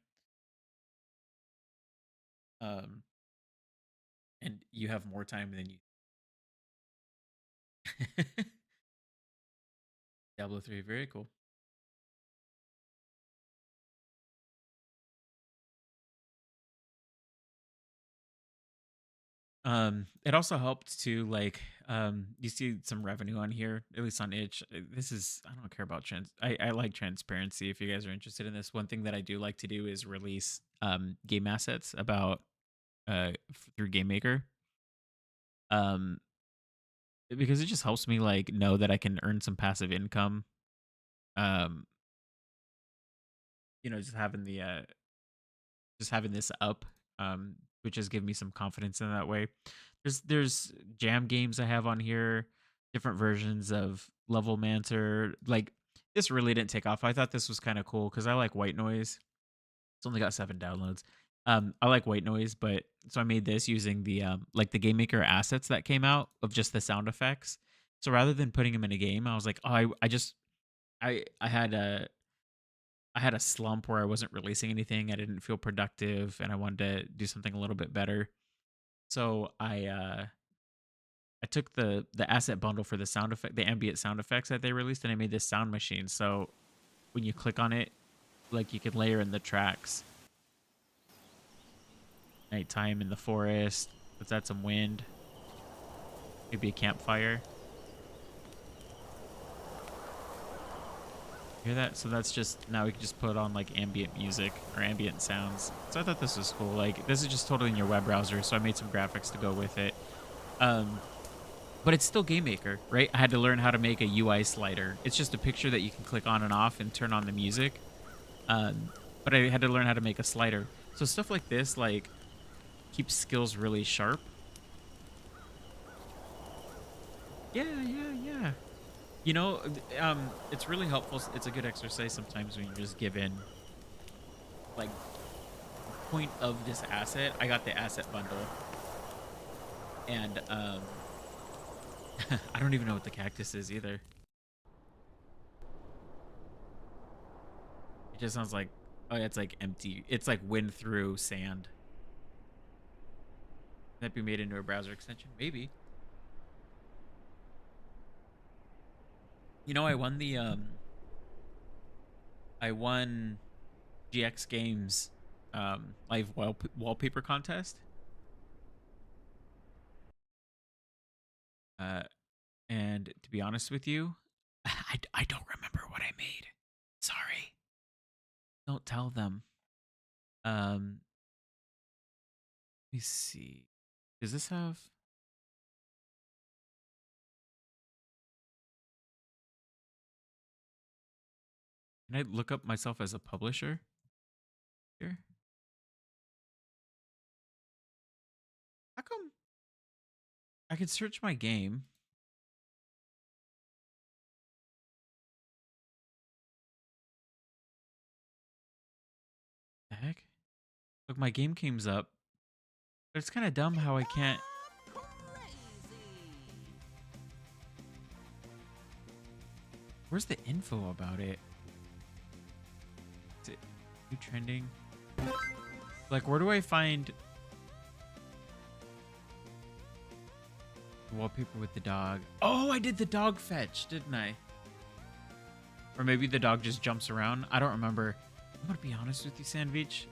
Um, and you have more time than you. Diablo 3, very cool. It also helped to like you see some revenue on here, at least on itch. This is, I don't care about I like transparency. If you guys are interested in this, one thing that I do like to do is release game assets about through GameMaker. Um because it just helps me like know that I can earn some passive income. Um, just having the just having this up, which just give me some confidence in that way. There's jam games I have on here, different versions of Level Mancer. Like this really didn't take off. I thought this was kind of cool because I like white noise. It's only got 7 downloads. I like white noise, but so I made this using the like the GameMaker assets that came out of just the sound effects. So rather than putting them in a game, I was like, oh, I just I had a slump where I wasn't releasing anything. I didn't feel productive, and I wanted to do something a little bit better. So I took the asset bundle for the sound effect, the ambient sound effects that they released, and I made this sound machine. So when you click on it, like you can layer in the tracks. Nighttime in the forest. Let's add some wind. Maybe a campfire. Hear that? So that's just, now we can just put on like ambient music or ambient sounds. So I thought this was cool. Like this is just totally in your web browser. So I made some graphics to go with it. Um, but it's still GameMaker, right? I had to learn how to make a UI slider. It's just a picture that you can click on and off and turn on the music. But I had to learn how to make a slider. So stuff like this, like keeps skills really sharp. Yeah. It's really helpful. It's a good exercise sometimes when you're just given like point of this asset. I got the asset bundle, and I don't even know what the cactus is either. It just sounds like, oh yeah, it's like empty. It's like wind through sand. Can that be made into a browser extension? Maybe. I won GX Games live wallpaper contest. Uh, and to be honest with you, I don't remember what I made. Sorry. Don't tell them. Let me see. Does this have? Can I look up myself as a publisher here? How come I could search my game? The heck? Look, my game comes up. But it's kind of dumb how I can't. Where's the info about it? Is it new trending? Like, where do I find the wallpaper with the dog? Oh, I did the dog fetch, didn't I? Or maybe the dog just jumps around. I don't remember. I'm gonna be honest with you, Sandvich.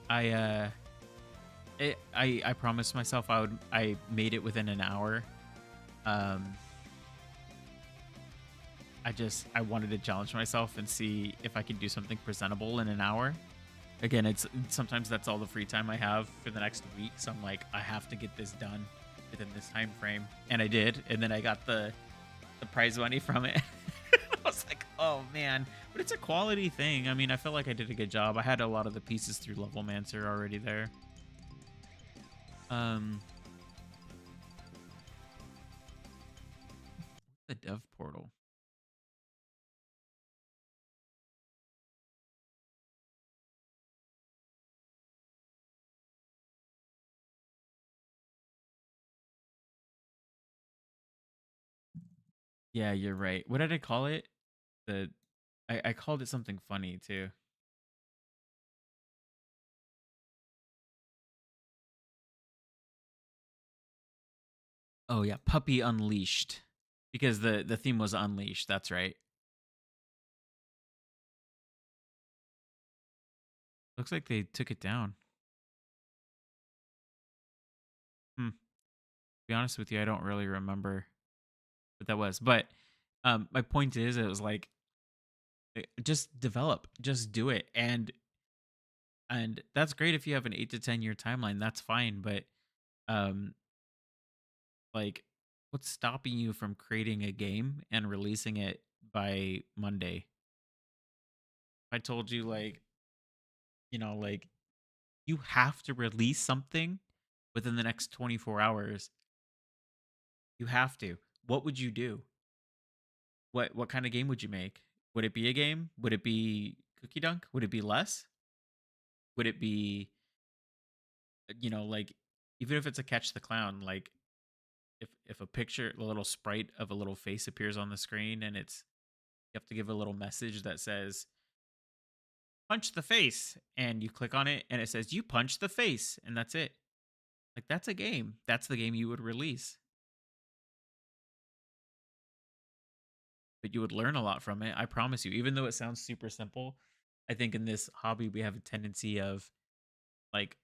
I promised myself I made it within an hour. Um, I wanted to challenge myself and see if I could do something presentable in an hour. Again, it's sometimes that's all the free time I have for the next week, so I'm like, I have to get this done within this time frame, and I did, and then I got the prize money from it. I was like, oh man, but it's a quality thing. I mean, I feel like I did a good job. I had a lot of the pieces through Levelmancer already there. Um, the dev portal. Yeah, you're right. What did I call it? The I called it something funny too. Oh yeah, Puppy Unleashed. Because the theme was Unleashed, that's right. Looks like they took it down. Hmm. To be honest with you, I don't really remember what that was. But my point is it was like just develop, just do it. And that's great if you have an 8 to 10 year timeline, that's fine, but um like what's stopping you from creating a game and releasing it by Monday? I told you like, like you have to release something within the next 24 hours. You have to. What would you do? What kind of game would you make? Would it be a game? Would it be Cookie Dunk? Would it be less? Would it be like even if it's a catch the clown, like if a picture, a little sprite of a little face appears on the screen and it's you have to give a little message that says punch the face and you click on it and it says you punch the face and that's it. Like that's a game. That's the game you would release. But you would learn a lot from it. I promise you. Even though it sounds super simple, I think in this hobby we have a tendency of like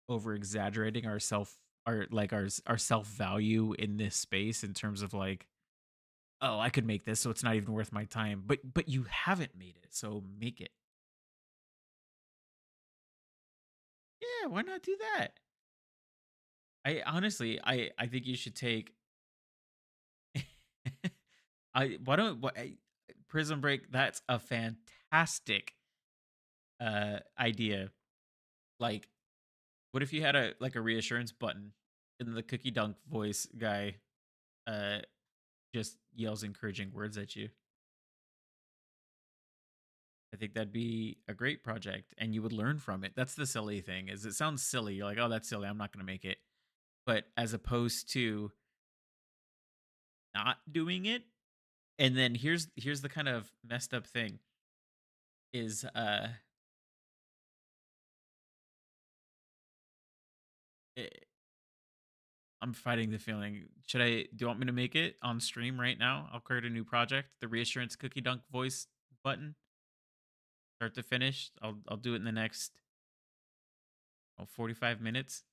over exaggerating our self value in this space in terms of like, oh, I could make this, so it's not even worth my time. But you haven't made it, so make it. Yeah, why not do that? I honestly, I think you should take. I why don't what Prison Break? That's a fantastic idea. Like, what if you had a reassurance button and the cookie dunk voice guy uh just yells encouraging words at you? I think that'd be a great project and you would learn from it. That's the silly thing. Is it sounds silly. You're like, "Oh, that's silly. I'm not going to make it." But as opposed to not doing it, and then here's the kind of messed up thing is eh, I'm fighting the feeling. Do you want me to make it on stream right now? I'll create a new project, the reassurance cookie dunk voice button, start to finish. I'll do it in the next 45 minutes.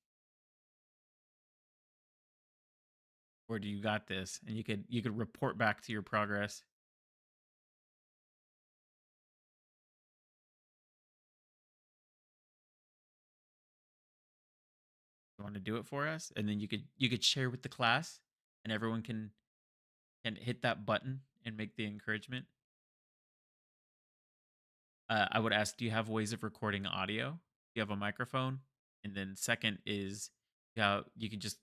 Or do you got this? And you could report back to your progress. You want to do it for us? And then you could share with the class and everyone can hit that button and make the encouragement. I would ask, do you have ways of recording audio? Do you have a microphone? And then second is, yeah, you can just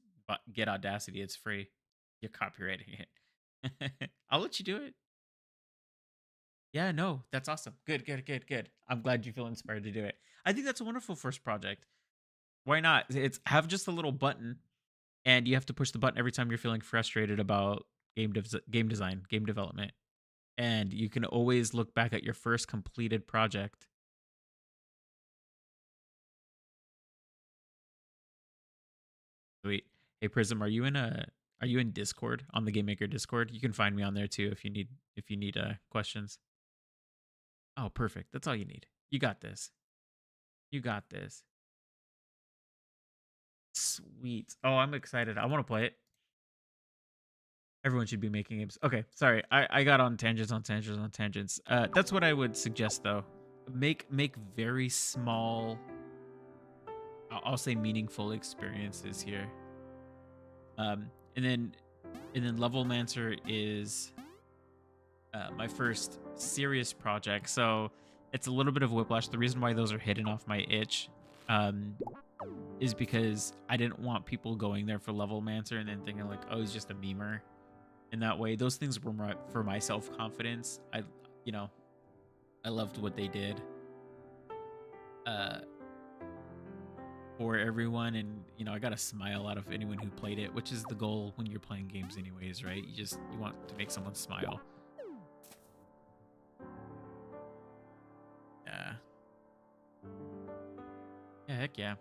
get Audacity. It's free. You're copywriting it. I'll let you do it. Yeah, no, that's awesome. Good, good, good, good. I'm glad you feel inspired to do it. I think that's a wonderful first project. Why not? It's have just a little button, and you have to push the button every time you're feeling frustrated about game design, game development, and you can always look back at your first completed project. Sweet. Hey Prism, are you in Discord on the GameMaker Discord? You can find me on there too if you need questions. Oh, perfect. That's all you need. You got this. You got this. Sweet. Oh, I'm excited. I want to play it. Everyone should be making games. Okay, sorry. I got on tangents on tangents on tangents. That's what I would suggest though. Make very small, I'll say meaningful experiences here. Um, and then Levelmancer is my first serious project, so it's a little bit of whiplash. The reason why those are hidden off my itch, um, is because I didn't want people going there for Levelmancer and then thinking like, oh, he's just a memer. In that way, those things were for my self confidence. You know, I loved what they did uh, for everyone, and I got a smile out of anyone who played it, which is the goal when you're playing games, anyways, right? You want to make someone smile. Yeah, yeah, heck yeah.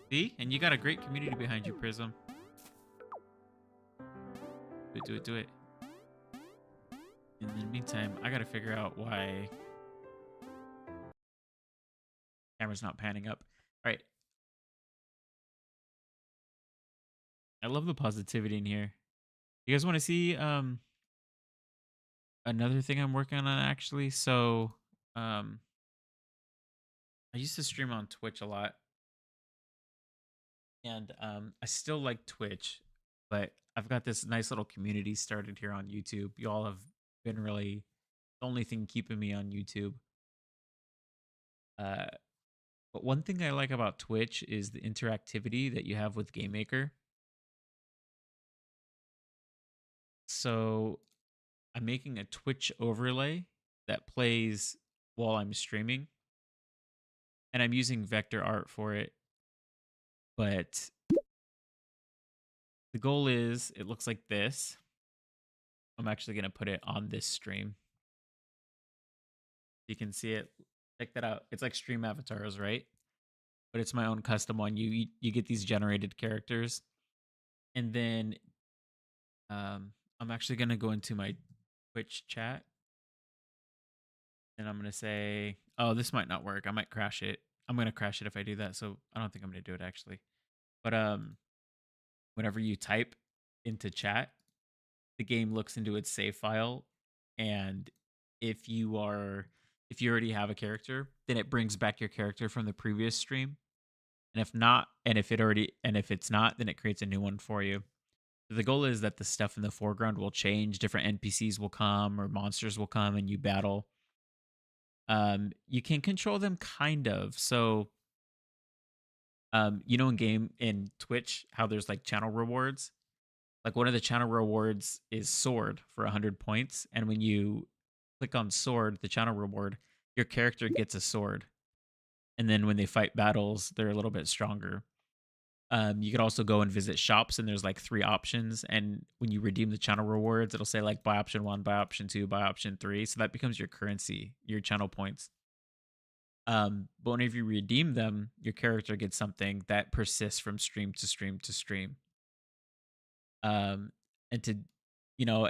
See, and you got a great community behind you, Prism. Do it, do it, do it. In the meantime, I gotta figure out why camera's not panning up. All right, I love the positivity in here. You guys want to see another thing I'm working on actually? So um I used to stream on Twitch a lot, and I still like Twitch, but I've got this nice little community started here on YouTube. You all have been really the only thing keeping me on YouTube. Uh, but one thing I like about Twitch is the interactivity that you have with GameMaker. So I'm making a Twitch overlay that plays while I'm streaming, and I'm using vector art for it. But the goal is it looks like this. I'm actually going to put it on this stream. You can see it. Check that out. It's like stream avatars, right? But it's my own custom one. You get these generated characters, and then I'm actually gonna go into my Twitch chat, and I'm gonna say, "Oh, this might not work. I might crash it. I'm gonna crash it if I do that. So I don't think I'm gonna do it actually. But whenever you type into chat, the game looks into its save file, and if you are if you already have a character, then it brings back your character from the previous stream. And if not, and if it's not, then it creates a new one for you. The goal is that the stuff in the foreground will change, different NPCs will come or monsters will come and you battle. You can control them kind of. So in Twitch, how there's like channel rewards. Like one of the channel rewards is sword for 100 points. And when you click on sword, the channel reward, your character gets a sword. And then when they fight battles, they're a little bit stronger. You could also go and visit shops, and there's like 3 options. And when you redeem the channel rewards, it'll say like buy option 1, buy option 2, buy option 3. So that becomes your currency, your channel points. But whenever you redeem them, your character gets something that persists from stream to stream to stream. Um, and to,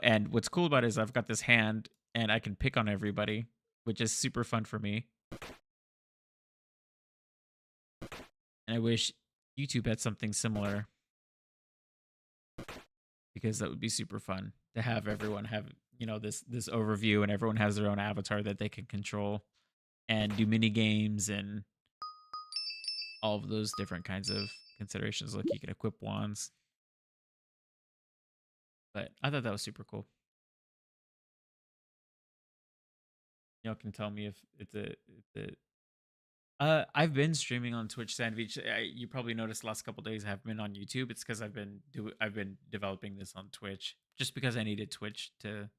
and what's cool about it is I've got this hand, and I can pick on everybody, which is super fun for me. And I wish YouTube had something similar, because that would be super fun to have everyone have this overview, and everyone has their own avatar that they can control and do mini games and all of those different kinds of considerations. Like you can equip wands, but I thought that was super cool. Can tell me if I've been streaming on Twitch Sandwich. You probably noticed the last couple days I have been on YouTube. It's because I've been developing this on Twitch just because I needed Twitch to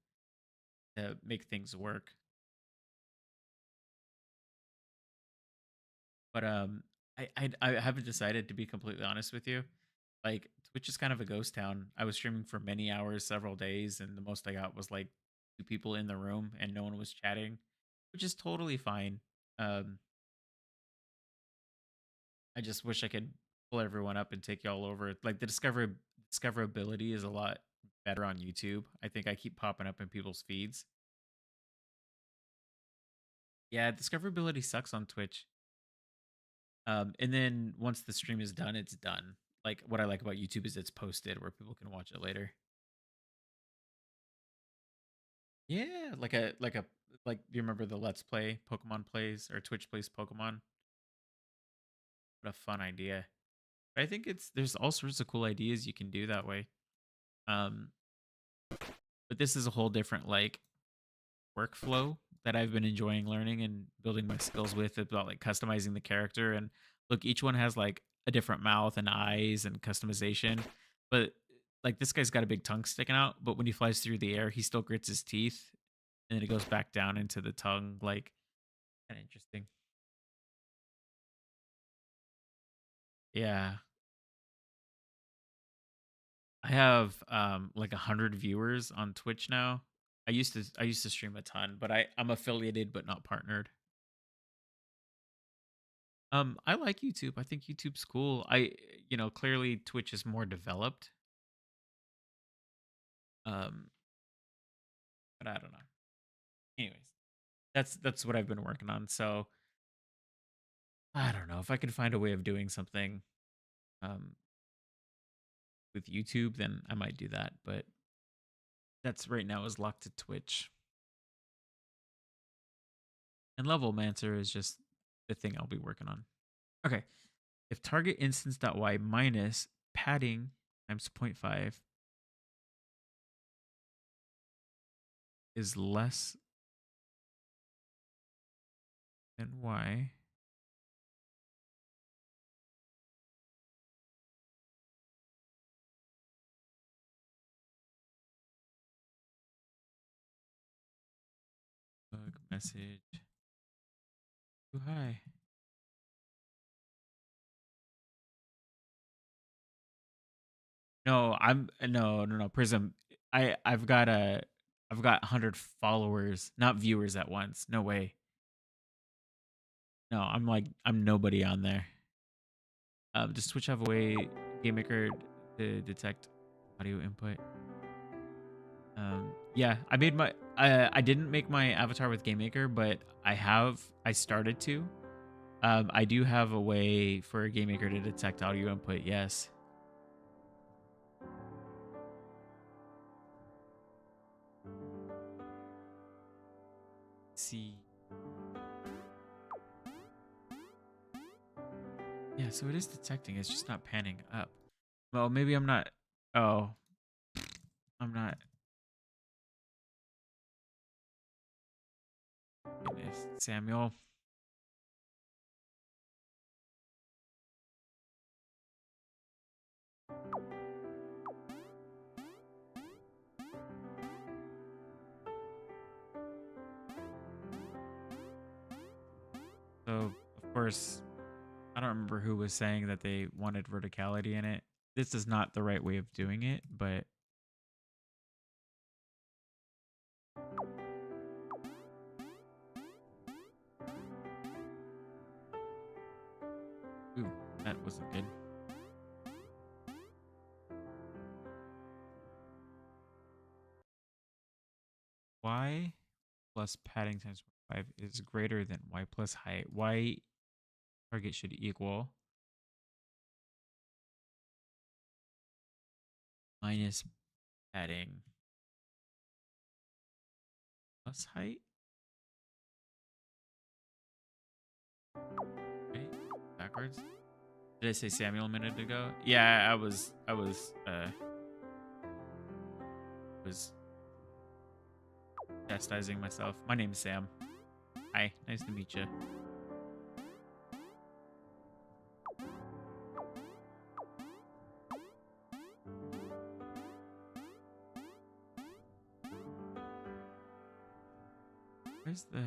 make things work. But I haven't decided, to be completely honest with you. Like Twitch is kind of a ghost town. I was streaming for many hours, several days, and the most I got was like 2 people in the room and no one was chatting, which is totally fine. Um, I just wish I could pull everyone up and take y'all over. Like the discoverability is a lot better on YouTube. I think I keep popping up in people's feeds. Yeah, discoverability sucks on Twitch. And then once the stream is done, it's done. Like what I like about YouTube is it's posted where people can watch it later. Yeah, like do you remember the Let's Play Pokemon plays or Twitch plays Pokemon? What a fun idea. I think there's all sorts of cool ideas you can do that way. Um, but this is a whole different like workflow that I've been enjoying learning and building my skills with about like customizing the character. And look, each one has like a different mouth and eyes and customization. But like this guy's got a big tongue sticking out, but when he flies through the air, he still grits his teeth and then it goes back down into the tongue. Like kind of interesting. Yeah. I have like 100 viewers on Twitch now. I used to stream a ton, but I'm affiliated but not partnered. I like YouTube. I think YouTube's cool. Clearly Twitch is more developed. Um, but I don't know. Anyways, that's what I've been working on. So I don't know if I can find a way of doing something um with YouTube, then I might do that. But that's right now is locked to Twitch. And Level Mancer is just the thing I'll be working on. Okay. If target instance.y minus padding times zero point 0.5 is less than y, bug message too high. No, no, Prism. I've got 100 followers, not viewers at once. No way. No, I'm nobody on there. Does Twitch have a way GameMaker to detect audio input? Yeah, I didn't make my avatar with GameMaker, but I started to. I do have a way for a GameMaker to detect audio input. Yes. See. Yeah, so it is detecting. It's just not panning up. Well, maybe I'm not. Oh, I'm not. Goodness, Samuel. So, of course, I don't remember who was saying that they wanted verticality in it. This is not the right way of doing it, but ooh, that wasn't good. Y plus padding times 5 is greater than y plus height. Y target should equal minus padding plus height. Right? Backwards. Did I say Samuel a minute ago? Yeah, I was chastising myself. My name's Sam. Hi, nice to meet you. Where's the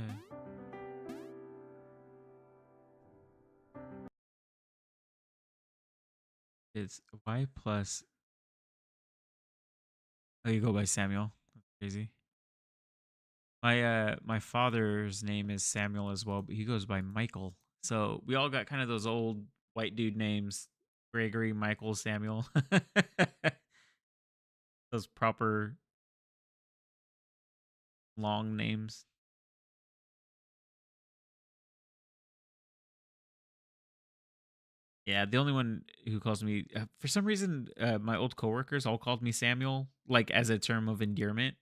it's y plus oh you go by Samuel. That's crazy. My father's name is Samuel as well, but he goes by Michael. So we all got kind of those old white dude names. Gregory, Michael, Samuel. Those proper long names. Yeah, the only one who calls me for some reason, my old coworkers all called me Samuel, like as a term of endearment.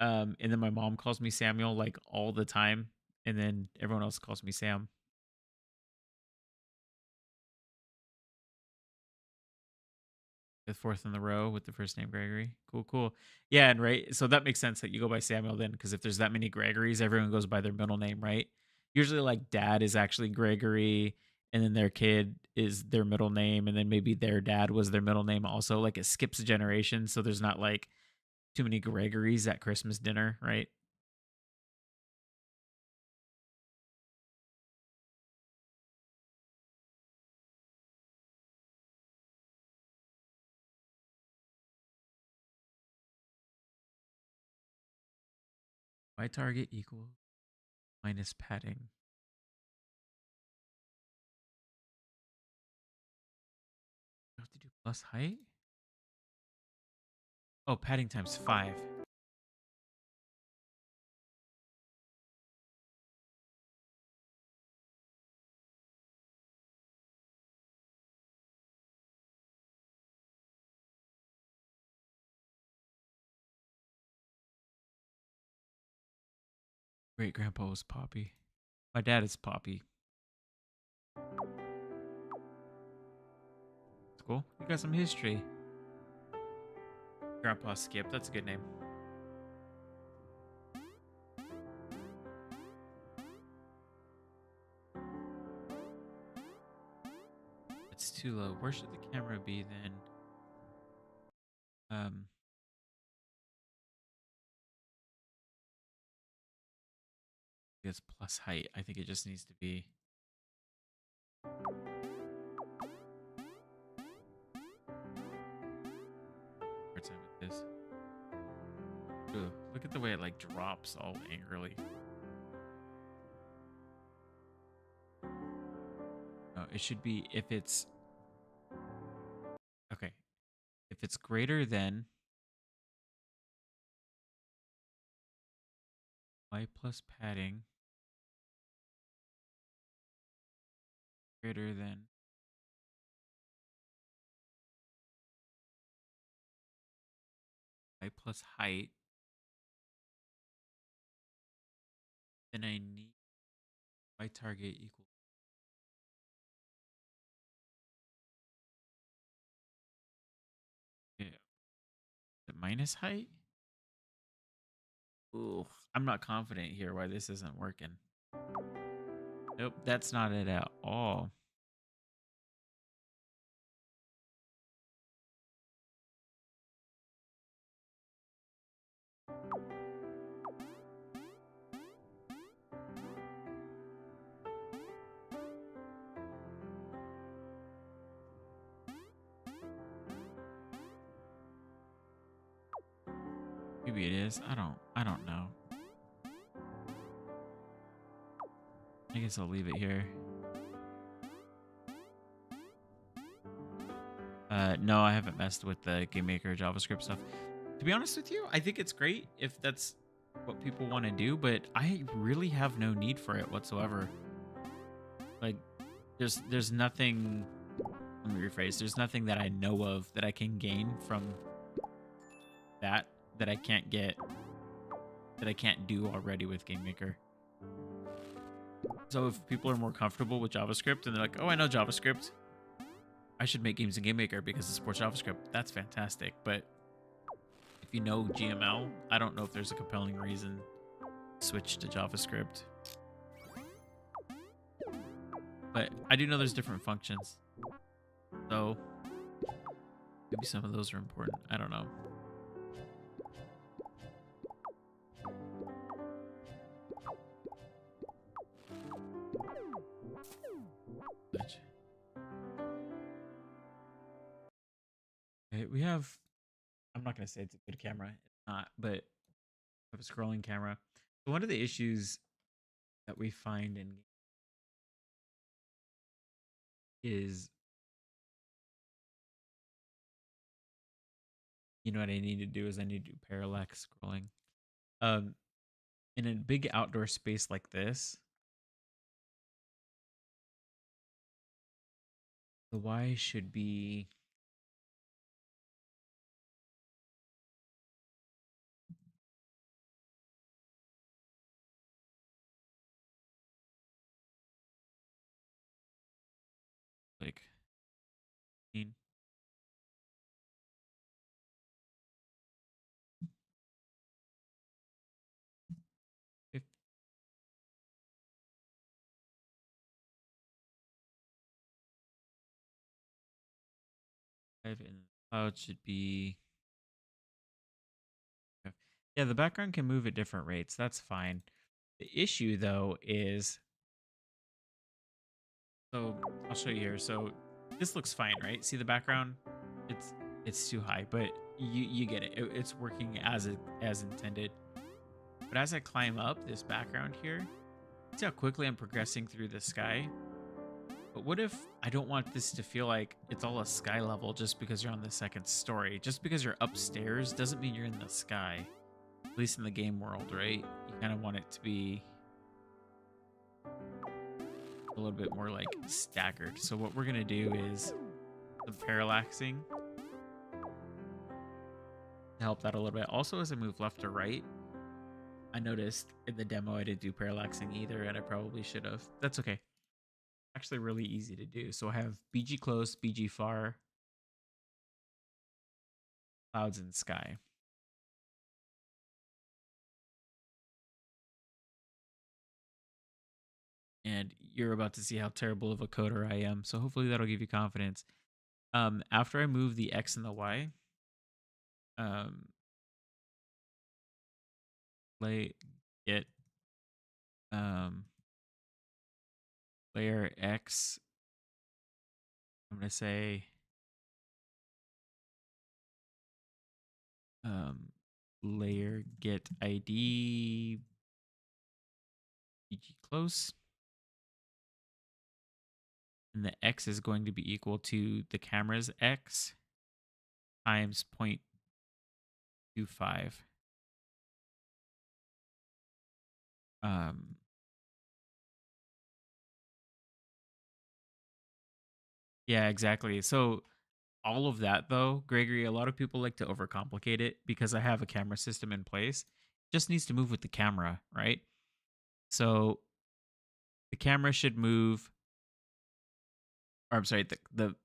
And then my mom calls me Samuel like all the time, and then everyone else calls me Sam. The fourth in the row with the first name Gregory. Cool, cool. Yeah, and right, so that makes sense that you go by Samuel then, because if there's that many Gregorys, everyone goes by their middle name, right? Usually, like dad is actually Gregory, and then their kid is their middle name, and then maybe their dad was their middle name also. Like it skips a generation, so there's not like too many Gregorys at Christmas dinner, right? My target equal minus padding. I have to do plus height. Oh, padding times 5. Great grandpa was Poppy. My dad is Poppy. It's cool. You got some history. Grandpa Skip. That's a good name. It's too low. Where should the camera be then? Um, it's plus height. I think it just needs to be. Hard time with this. Ugh, look at the way it like drops all angrily. No, it should be if it's okay. If it's greater than y plus padding, greater than y plus height, then I need y target equal. Yeah, the minus height. Ooh, I'm not confident here why this isn't working. Nope, that's not it at all. Maybe it is. I don't know. I guess I'll leave it here. No, I haven't messed with the GameMaker JavaScript stuff. To be honest with you, I think it's great if that's what people want to do, but I really have no need for it whatsoever. Like, there's nothing. Let me rephrase. There's nothing that I know of that I can gain from that that I can't get that I can't do already with GameMaker. So if people are more comfortable with JavaScript and they're like, "Oh, I know JavaScript. I should make games in GameMaker because it supports JavaScript." That's fantastic. But if you know GML, I don't know if there's a compelling reason to switch to JavaScript. But I do know there's different functions. So maybe some of those are important. I don't know. Okay, we have. I'm not gonna say it's a good camera. It's not, but we have a scrolling camera. So one of the issues that we find in is, you know what I need to do is I need to do parallax scrolling. Um, in a big outdoor space like this, The Y should be like 15. And the cloud should be. Okay. Yeah, the background can move at different rates. That's fine. The issue though is, so I'll show you here. So this looks fine, right? See the background? It's it's too high, but you get it. It's working as intended. But as I climb up this background here, see how quickly I'm progressing through the sky? But what if I don't want this to feel like it's all a sky level just because you're on the second story? Just because you're upstairs doesn't mean you're in the sky. At least in the game world, right? You kind of want it to be a little bit more like staggered. So what we're gonna do is some parallaxing to help that a little bit. Also, as I move left to right, I noticed in the demo I didn't do parallaxing either, and I probably should have. That's okay. Actually, really easy to do. So I have BG close, BG far, clouds, and sky. And you're about to see how terrible of a coder I am. So hopefully that'll give you confidence. After I move the X and the Y, um, lay get um layer X. I'm gonna say layer get ID BG close, and the X is going to be equal to the camera's X times 0.25. Um, yeah, exactly. So all of that though, Gregory, a lot of people like to overcomplicate it because I have a camera system in place. Just needs to move with the camera, right? So the camera should move, or I'm sorry, the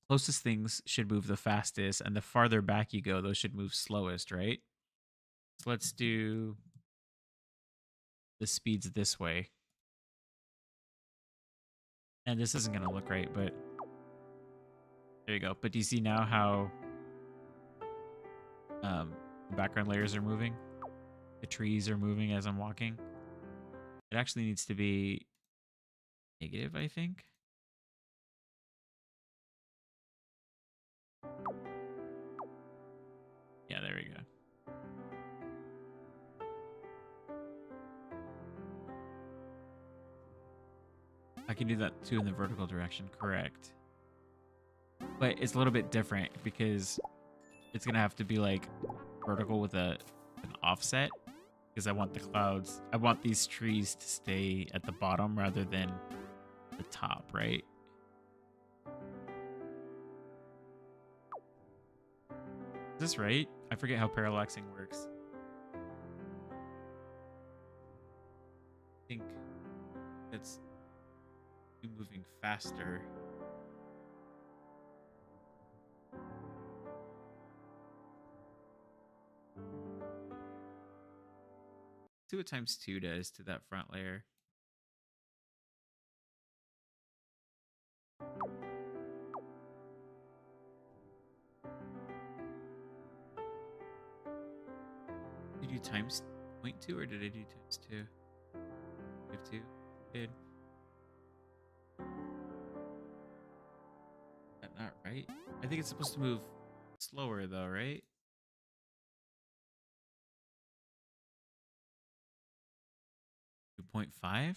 closest things should move the fastest, and the farther back you go, those should move slowest, right? So let's do the speeds this way. And this isn't going to look right, but there you go. But do you see now how the background layers are moving? The trees are moving as I'm walking. It actually needs to be negative, I think. Yeah, there we go. I can do that too in the vertical direction, correct. But it's a little bit different because it's going to have to be like vertical with an offset because I want the clouds, I want these trees to stay at the bottom rather than the top, right? Is this right? I forget how parallaxing works. I think it's moving faster. See what times 2 does to that front layer. Did you do times 0.2 or did I do times 2? I have 2. Did. Is that not right? I think it's supposed to move slower though, right? 2.5?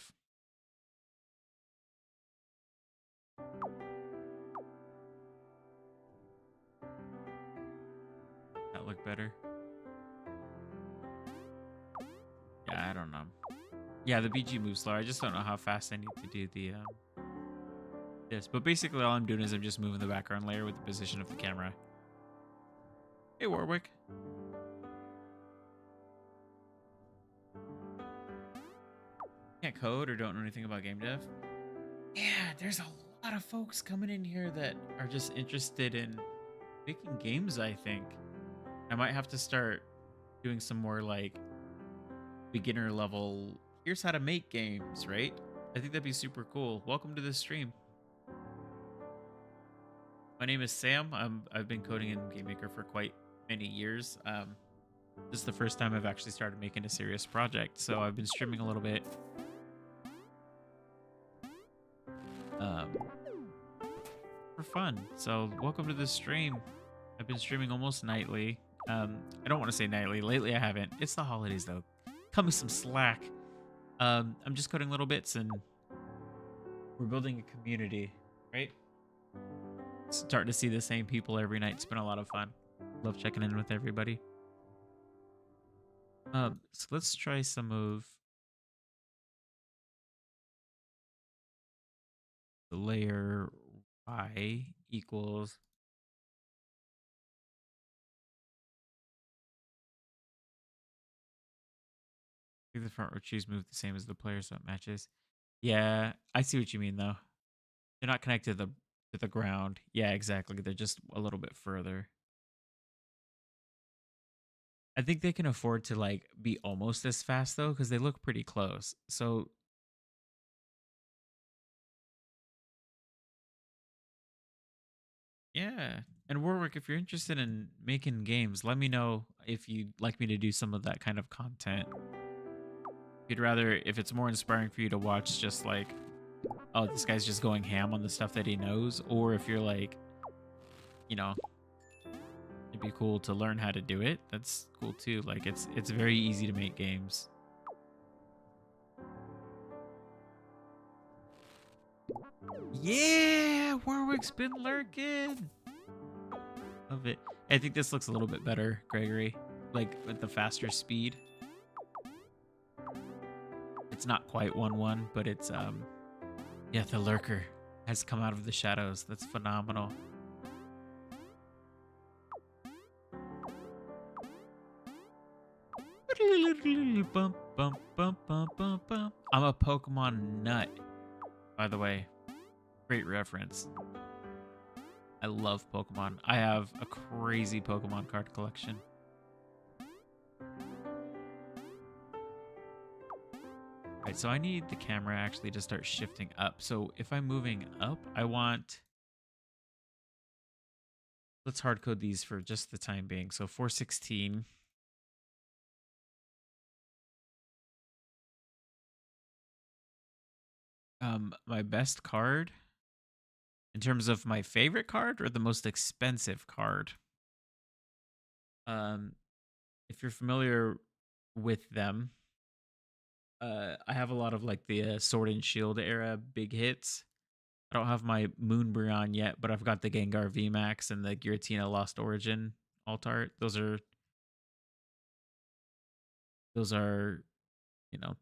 That look better? Yeah, I don't know. Yeah, the BG moves slower. I just don't know how fast I need to do the Yes, but basically all I'm doing is I'm just moving the background layer with the position of the camera. Hey, Warwick. Can't code or don't know anything about game dev? Yeah, there's a lot of folks coming in here that are just interested in making games, I think. I might have to start doing some more like beginner level, here's how to make games, right? I think that'd be super cool. Welcome to the stream. My name is Sam. I've been coding in GameMaker for quite many years. This is the first time I've actually started making a serious project, so I've been streaming a little bit. For fun. So welcome to the stream. I've been streaming almost nightly. I don't want to say nightly. Lately I haven't. It's the holidays though. Cut me some slack. I'm just coding little bits and we're building a community, right? Starting to see the same people every night. It's been a lot of fun. Love checking in with everybody. So let's try some of the layer y equals. I think the front row trees move the same as the player, so it matches. Yeah, I see what you mean though. They're not connected to the ground. Yeah, exactly. They're just a little bit further. I think they can afford to like be almost as fast though, because they look pretty close. So yeah. And Warwick, if you're interested in making games, let me know if you'd like me to do some of that kind of content. If you'd rather, if it's more inspiring for you to watch just like, oh, this guy's just going ham on the stuff that he knows, or if you're like, you know, it'd be cool to learn how to do it. That's cool too. Like it's very easy to make games. Yeah, Warwick's been lurking. Love it. I think this looks a little bit better, Gregory. Like with the faster speed. It's not quite 1-1, but it's yeah, the lurker has come out of the shadows. That's phenomenal. I'm a Pokemon nut, by the way. Great reference. I love Pokemon. I have a crazy Pokemon card collection. Right, so I need the camera actually to start shifting up. So if I'm moving up, I want... Let's hard code these for just the time being. So 416. My best card in terms of my favorite card or the most expensive card. Um, if you're familiar with them, I have a lot of like the Sword and Shield era big hits. I don't have my Moonbryon yet, but I've got the Gengar VMAX and the Giratina Lost Origin alt art. Those are, you know,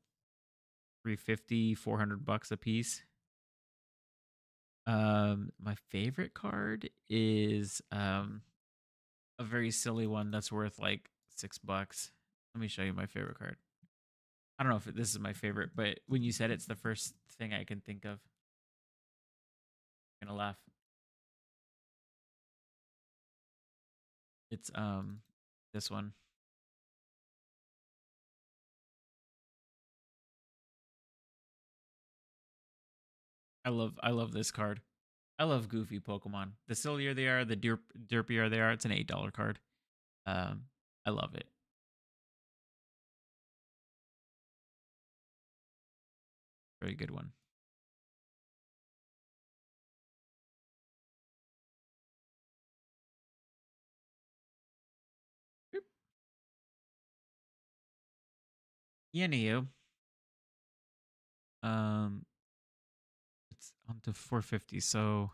350, $400 a piece. My favorite card is a very silly one that's worth like $6. Let me show you my favorite card. I don't know if this is my favorite, but when you said it's the first thing I can think of. I'm gonna laugh. It's this one. I love this card. I love goofy Pokemon. The sillier they are, the derpier they are. It's an $8 card. Um, I love it. Very good one. Boop. Yeah, Neo. Um, it's on to 450. So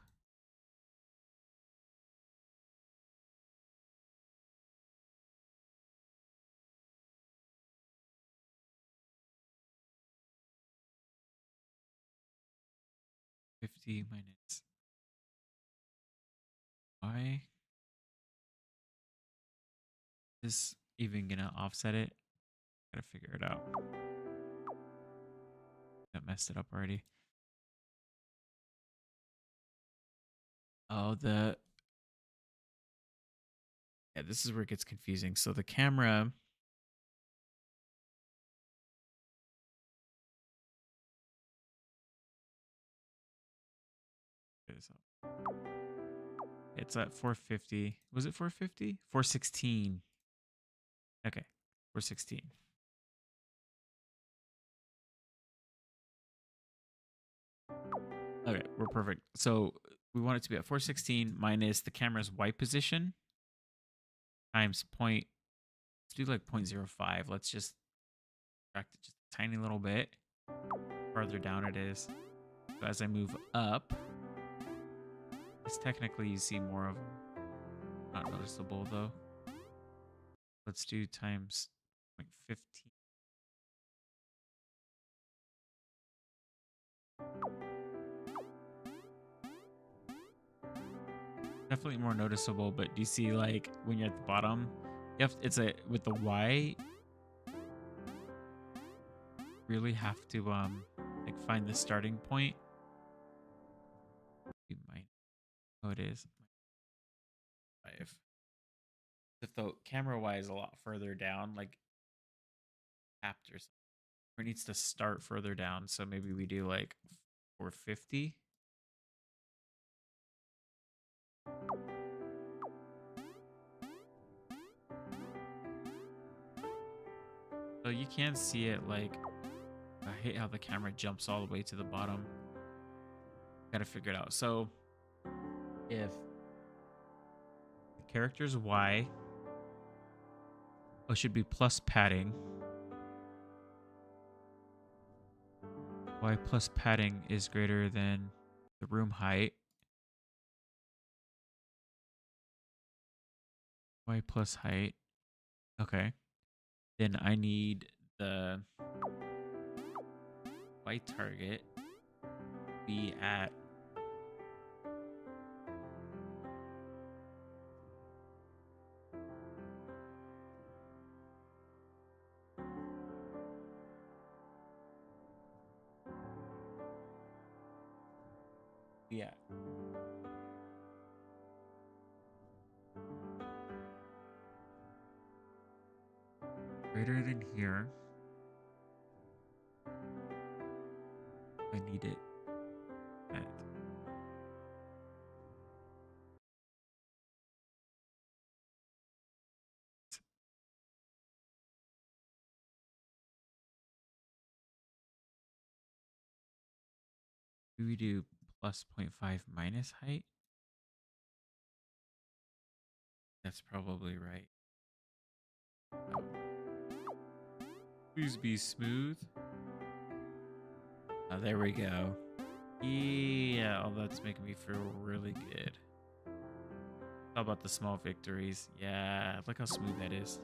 50 minus Why is this even gonna offset it? Gotta figure it out. I messed it up already. Oh, yeah, this is where it gets confusing. So the camera, it's at 450. Was it 450? 416. Okay, 416. Okay, we're perfect. So we want it to be at 416 minus the camera's white position times point. Let's do like 0.05. Let's just track it just a tiny little bit. Farther down it is. So as I move up, it's technically you see more of them. Not noticeable though. Let's do times 0.15. Definitely more noticeable, but do you see like when you're at the bottom, you have with the Y, really have to like find the starting point. You might. Oh, it is 5. If the camera Y is a lot further down, like after something, or it needs to start further down, so maybe we do like 450. So you can see it like, I hate how the camera jumps all the way to the bottom. Gotta figure it out. So if the character's Y, it should be plus padding. Y plus padding is greater than the room height. Y plus height. Okay. Then I need the white target be at yeah. Greater than here. I need it at do we do plus 0.5 minus height? That's probably right. Oh. Please be smooth. Oh, there we go. Yeah, oh, that's making me feel really good. How about the small victories? Yeah, look how smooth that is.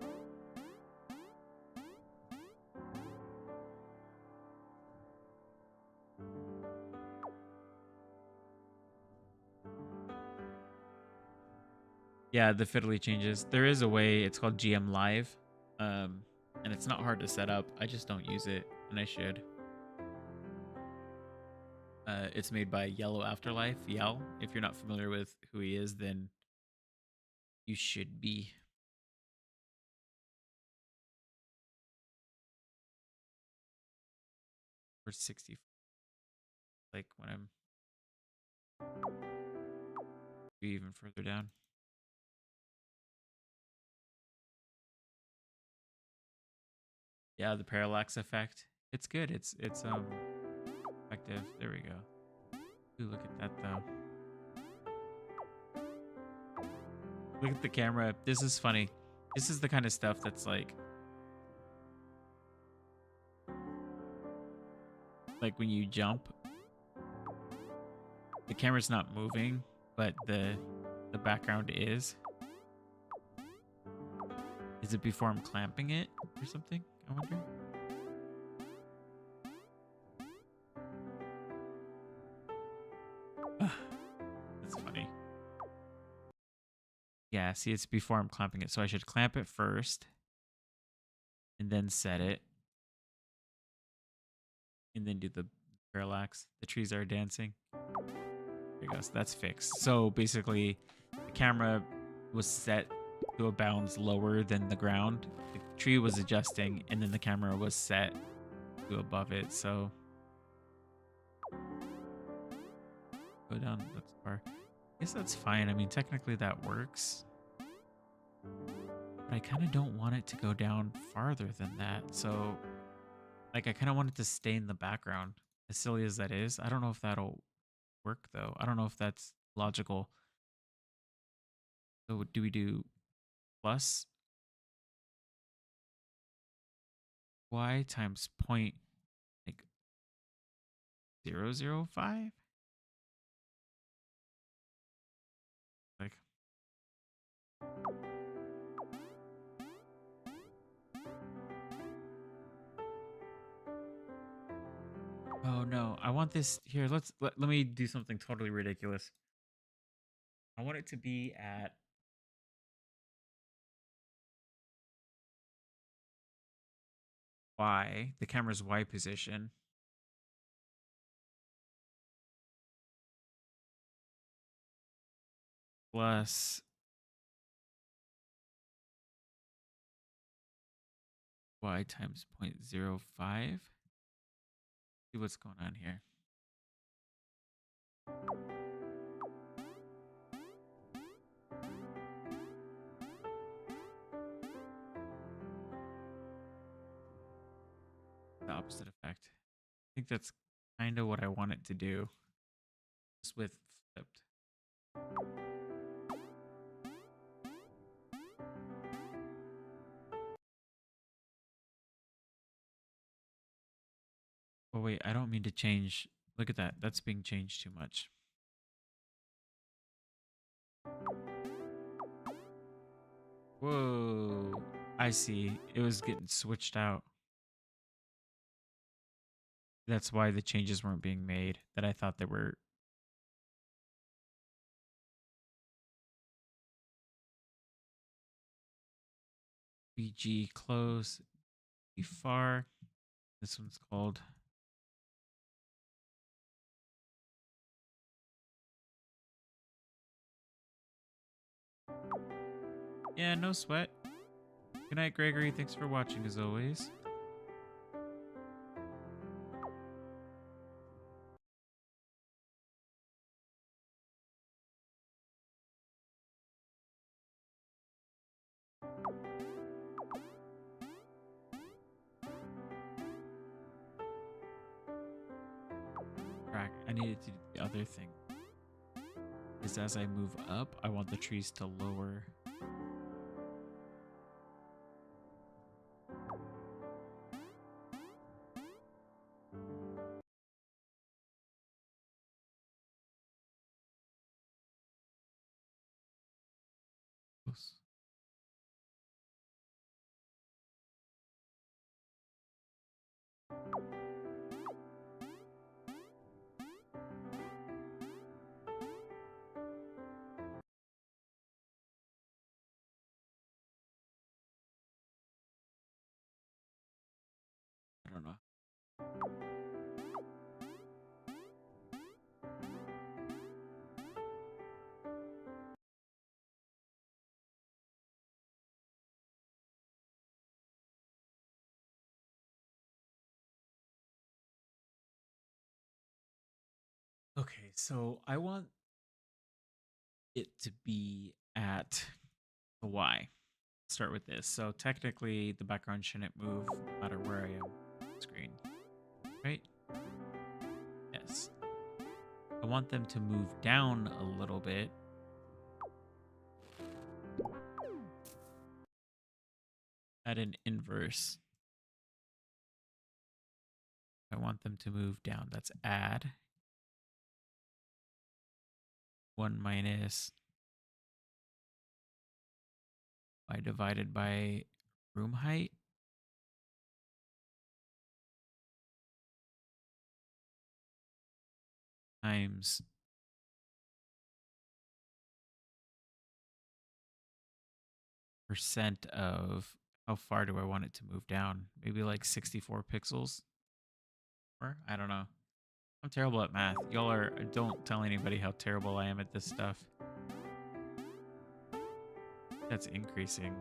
Yeah, the fiddly changes. There is a way, it's called GM Live. And it's not hard to set up. I just don't use it, and I should. It's made by Yellow Afterlife, Yell. If you're not familiar with who he is, then you should be. For 60. Like when I'm even further down. Yeah, the parallax effect. It's good. It's effective. There we go. Ooh, look at that though. Look at the camera. This is funny. This is the kind of stuff that's like when you jump, the camera's not moving, but the background is. Is it before I'm clamping it or something? I wonder. Yeah, see, it's before I'm clamping it. So I should clamp it first and then set it and then do the parallax. The trees are dancing. There you go. So that's fixed. So basically, the camera was set to a bounds lower than the ground. The tree was adjusting, and then the camera was set to above it. So go down that far. I guess that's fine. I mean, technically that works. But I kind of don't want it to go down farther than that. So, like, I kind of want it to stay in the background. As silly as that is, I don't know if that'll work though. I don't know if that's logical. So, do we do plus y times point like 0.005? Like, oh no, I want this here. Let me do something totally ridiculous. I want it to be at y, the camera's y position, plus y times 0.05. See what's going on here. The opposite effect. I think that's kind of what I want it to do, just with flipped. Oh wait, I don't mean to change. Look at that. That's being changed too much. Whoa. I see. It was getting switched out. That's why the changes weren't being made that I thought they were. BG close, be far. This one's called. Yeah, no sweat. Good night, Gregory. Thanks for watching as always. Track. I needed to do the other thing. Is as I move up, I want the trees to lower. Close. I don't know. Okay, so I want it to be at the Y. Start with this. So technically, the background shouldn't move no matter where I am on the screen, right? Yes. I want them to move down a little bit. At an inverse. I want them to move down. That's add 1 minus y divided by room height times percent of how far do I want it to move down? Maybe like 64 pixels? Or I don't know. I'm terrible at math. Y'all are, don't tell anybody how terrible I am at this stuff. That's increasing.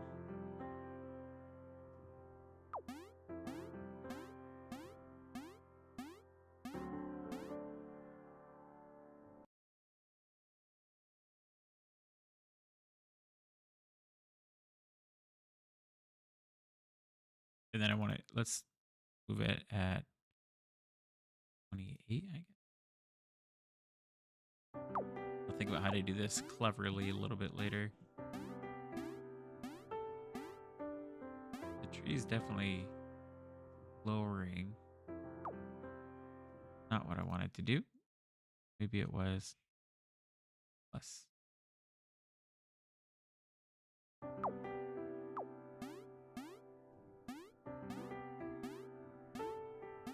And then I want to, let's move it at 28, I guess. I'll think about how to do this cleverly a little bit later. The tree is definitely lowering. Not what I wanted to do. Maybe it was less.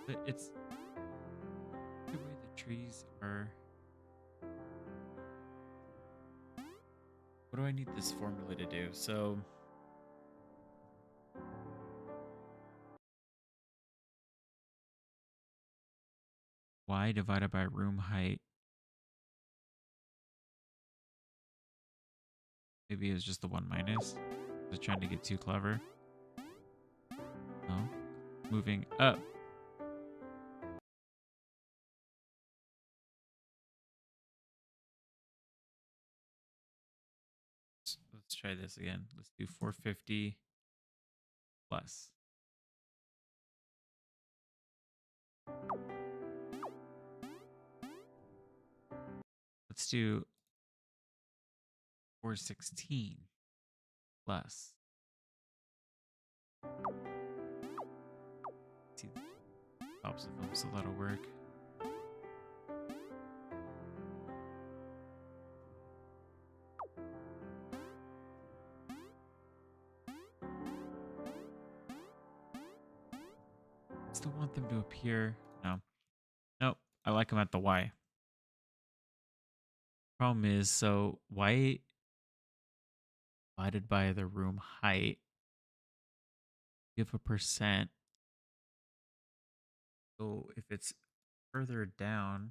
But it's the way the trees are. What do I need this formula to do? So y divided by room height. Maybe it's just the 1 minus. Was trying to get too clever. No. Moving up. Let's try this again. Let's do 450 plus. Let's do 416 plus. Let's see the tops of them, so that'll work. Still want them to appear. No. Nope. I like them at the Y. Problem is, so Y divided by the room height, give a percent. So if it's further down,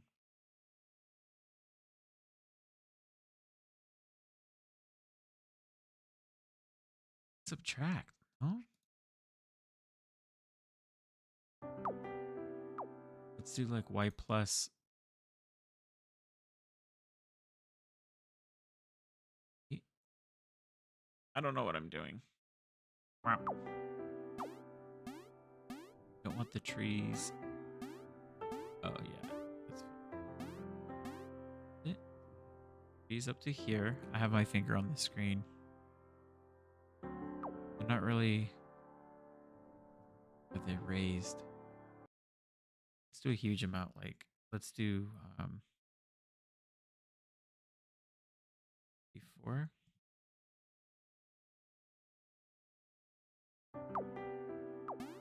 subtract. No? Let's do like Y plus. I don't know what I'm doing. Wow. Don't want the trees. Oh yeah, that's fine. Trees up to here. I have my finger on the screen. They're not really. Are they raised? Let's do a huge amount. Like let's do 4.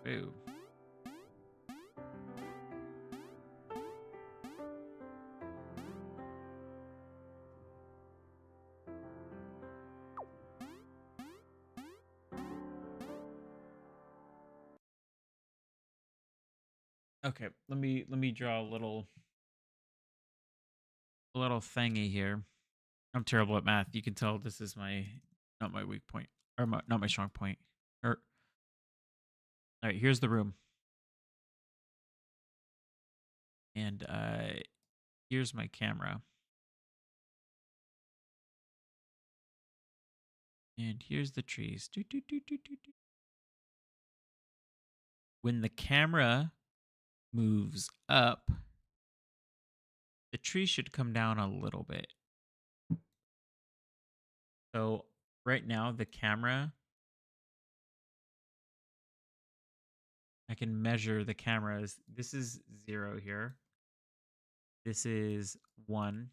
Ooh. Okay, let me draw a little thingy here. I'm terrible at math. You can tell this is my not my weak point or not my strong point. Or all right, here's the room, and here's my camera, and here's the trees. Doo, doo, doo, doo, doo, doo. When the camera moves up, the tree should come down a little bit. So right now, the camera, I can measure the cameras. This is 0 here. This is 1,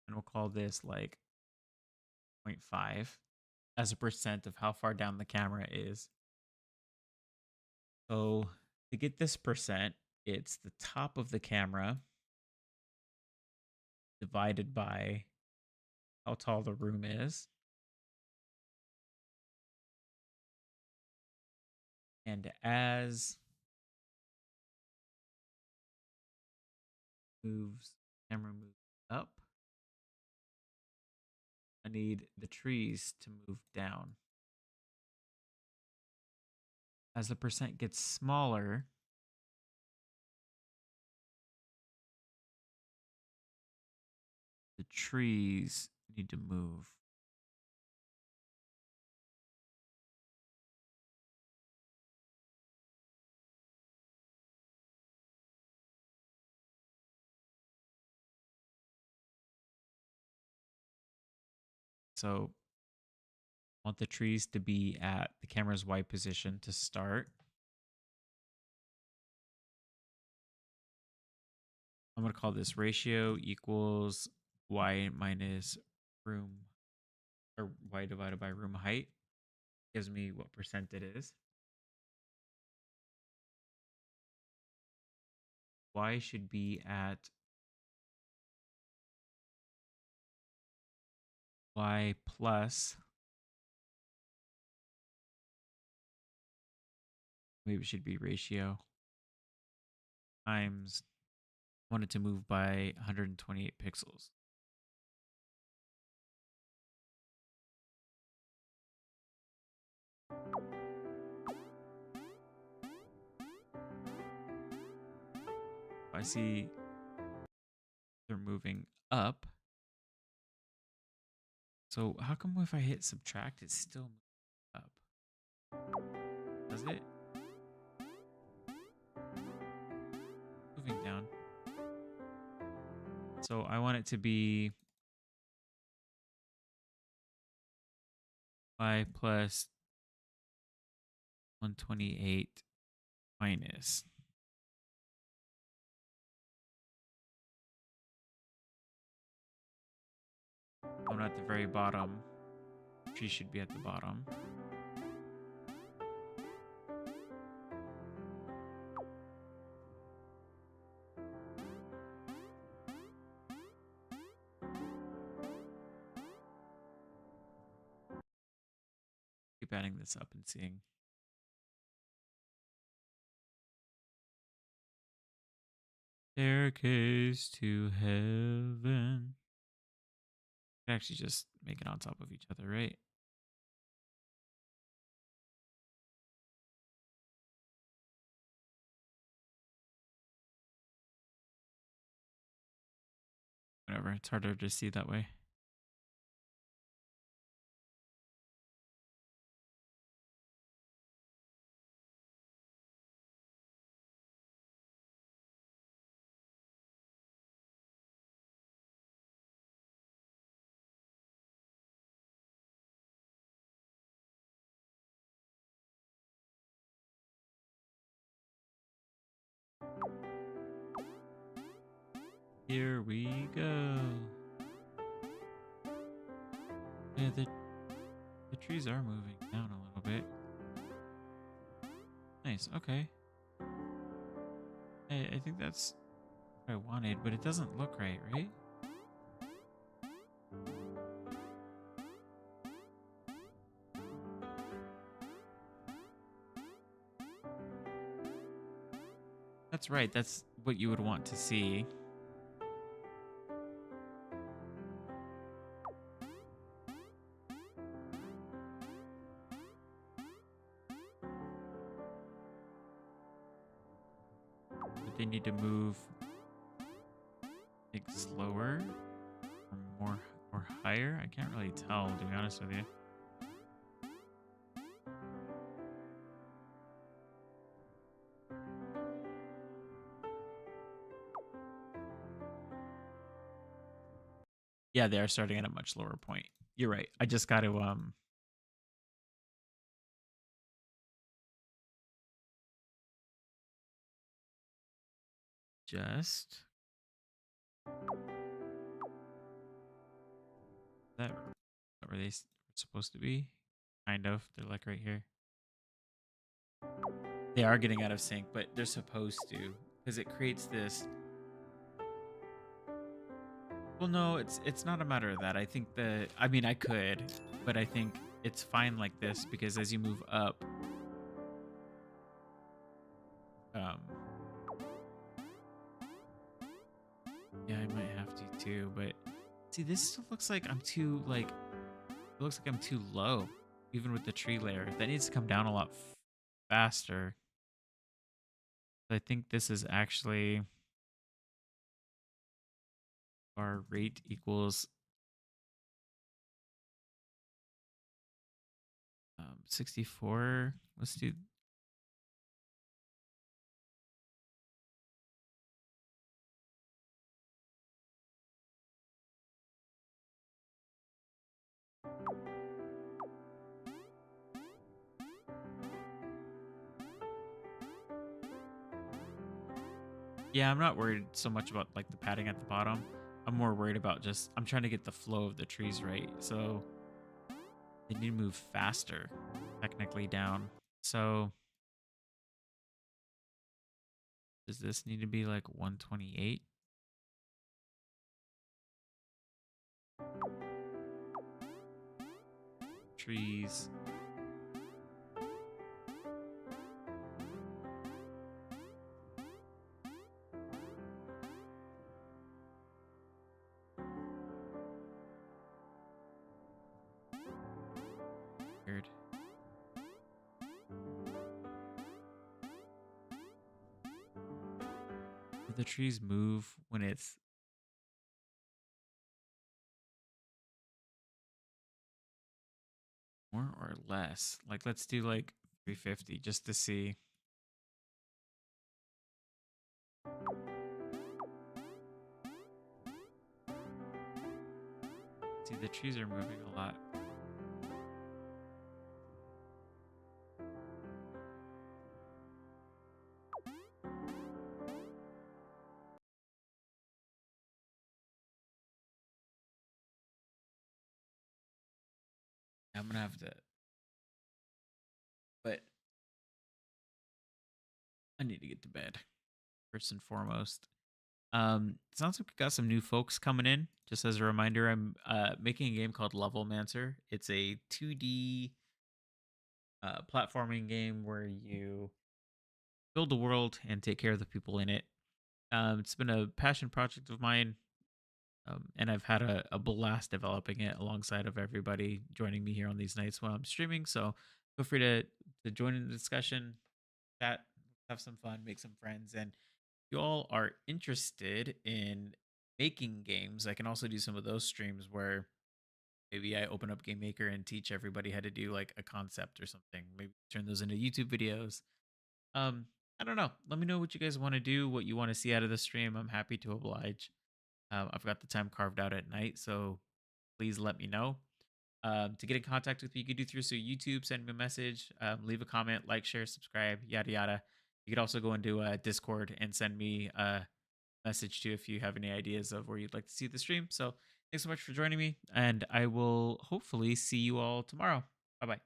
and we'll call this like 0.5 as a percent of how far down the camera is. So to get this percent, it's the top of the camera divided by how tall the room is. And as camera moves up, I need the trees to move down. As the percent gets smaller, the trees need to move. So I want the trees to be at the camera's Y position to start. I'm going to call this ratio equals Y minus room, or Y divided by room height. Gives me what percent it is. Y should be at Y plus, maybe it should be ratio, times, wanted to move by 128 pixels. I see they're moving up. So how come if I hit subtract, it's still moving up? Does it? Moving down. So I want it to be Y plus 128 minus. I'm at the very bottom. She should be at the bottom. Keep adding this up and seeing. Staircase to heaven. Actually just make it on top of each other, right? Whatever, it's harder to see that way. Here we go. Yeah, the trees are moving down a little bit. Nice, okay. I think that's what I wanted, but it doesn't look right, right? That's right, that's what you would want to see. But they need to move like slower or more or higher. I can't really tell, to be honest with you. Yeah, they are starting at a much lower point. You're right. I just got to just that where they supposed to be? Kind of. They're like right here. They are getting out of sync, but they're supposed to, because it creates this. Well, no, it's not a matter of that. I think I mean, I could, but I think it's fine like this because as you move up, Um, yeah, I might have to too. But see, this still looks like I'm too like it looks like I'm too low, even with the tree layer. That needs to come down a lot faster. I think this is actually our rate equals 64. Let's do. Yeah, I'm not worried so much about like the padding at the bottom. I'm more worried about just I'm trying to get the flow of the trees right. So they need to move faster, technically down. So does this need to be like 128 trees? Weird. Do the trees move when it's more or less? Like let's do like 350 just to see. See, the trees are moving a lot. I'm gonna have to, but I need to get to bed first and foremost. Sounds like we got some new folks coming in. Just as a reminder, I'm making a game called Level Mancer. It's a 2D platforming game where you build a world and take care of the people in it. It's been a passion project of mine, and I've had a blast developing it alongside of everybody joining me here on these nights while I'm streaming. So feel free to join in the discussion, chat, have some fun, make some friends, and if you all are interested in making games, I can also do some of those streams where maybe I open up GameMaker and teach everybody how to do like a concept or something. Maybe turn those into YouTube videos. Um, I don't know. Let me know what you guys want to do, what you want to see out of the stream. I'm happy to oblige. I've got the time carved out at night, so please let me know. To get in contact with me, you can do through so YouTube, send me a message, leave a comment, like, share, subscribe, yada yada. You could also go into Discord and send me a message too if you have any ideas of where you'd like to see the stream. So thanks so much for joining me, and I will hopefully see you all tomorrow. Bye bye.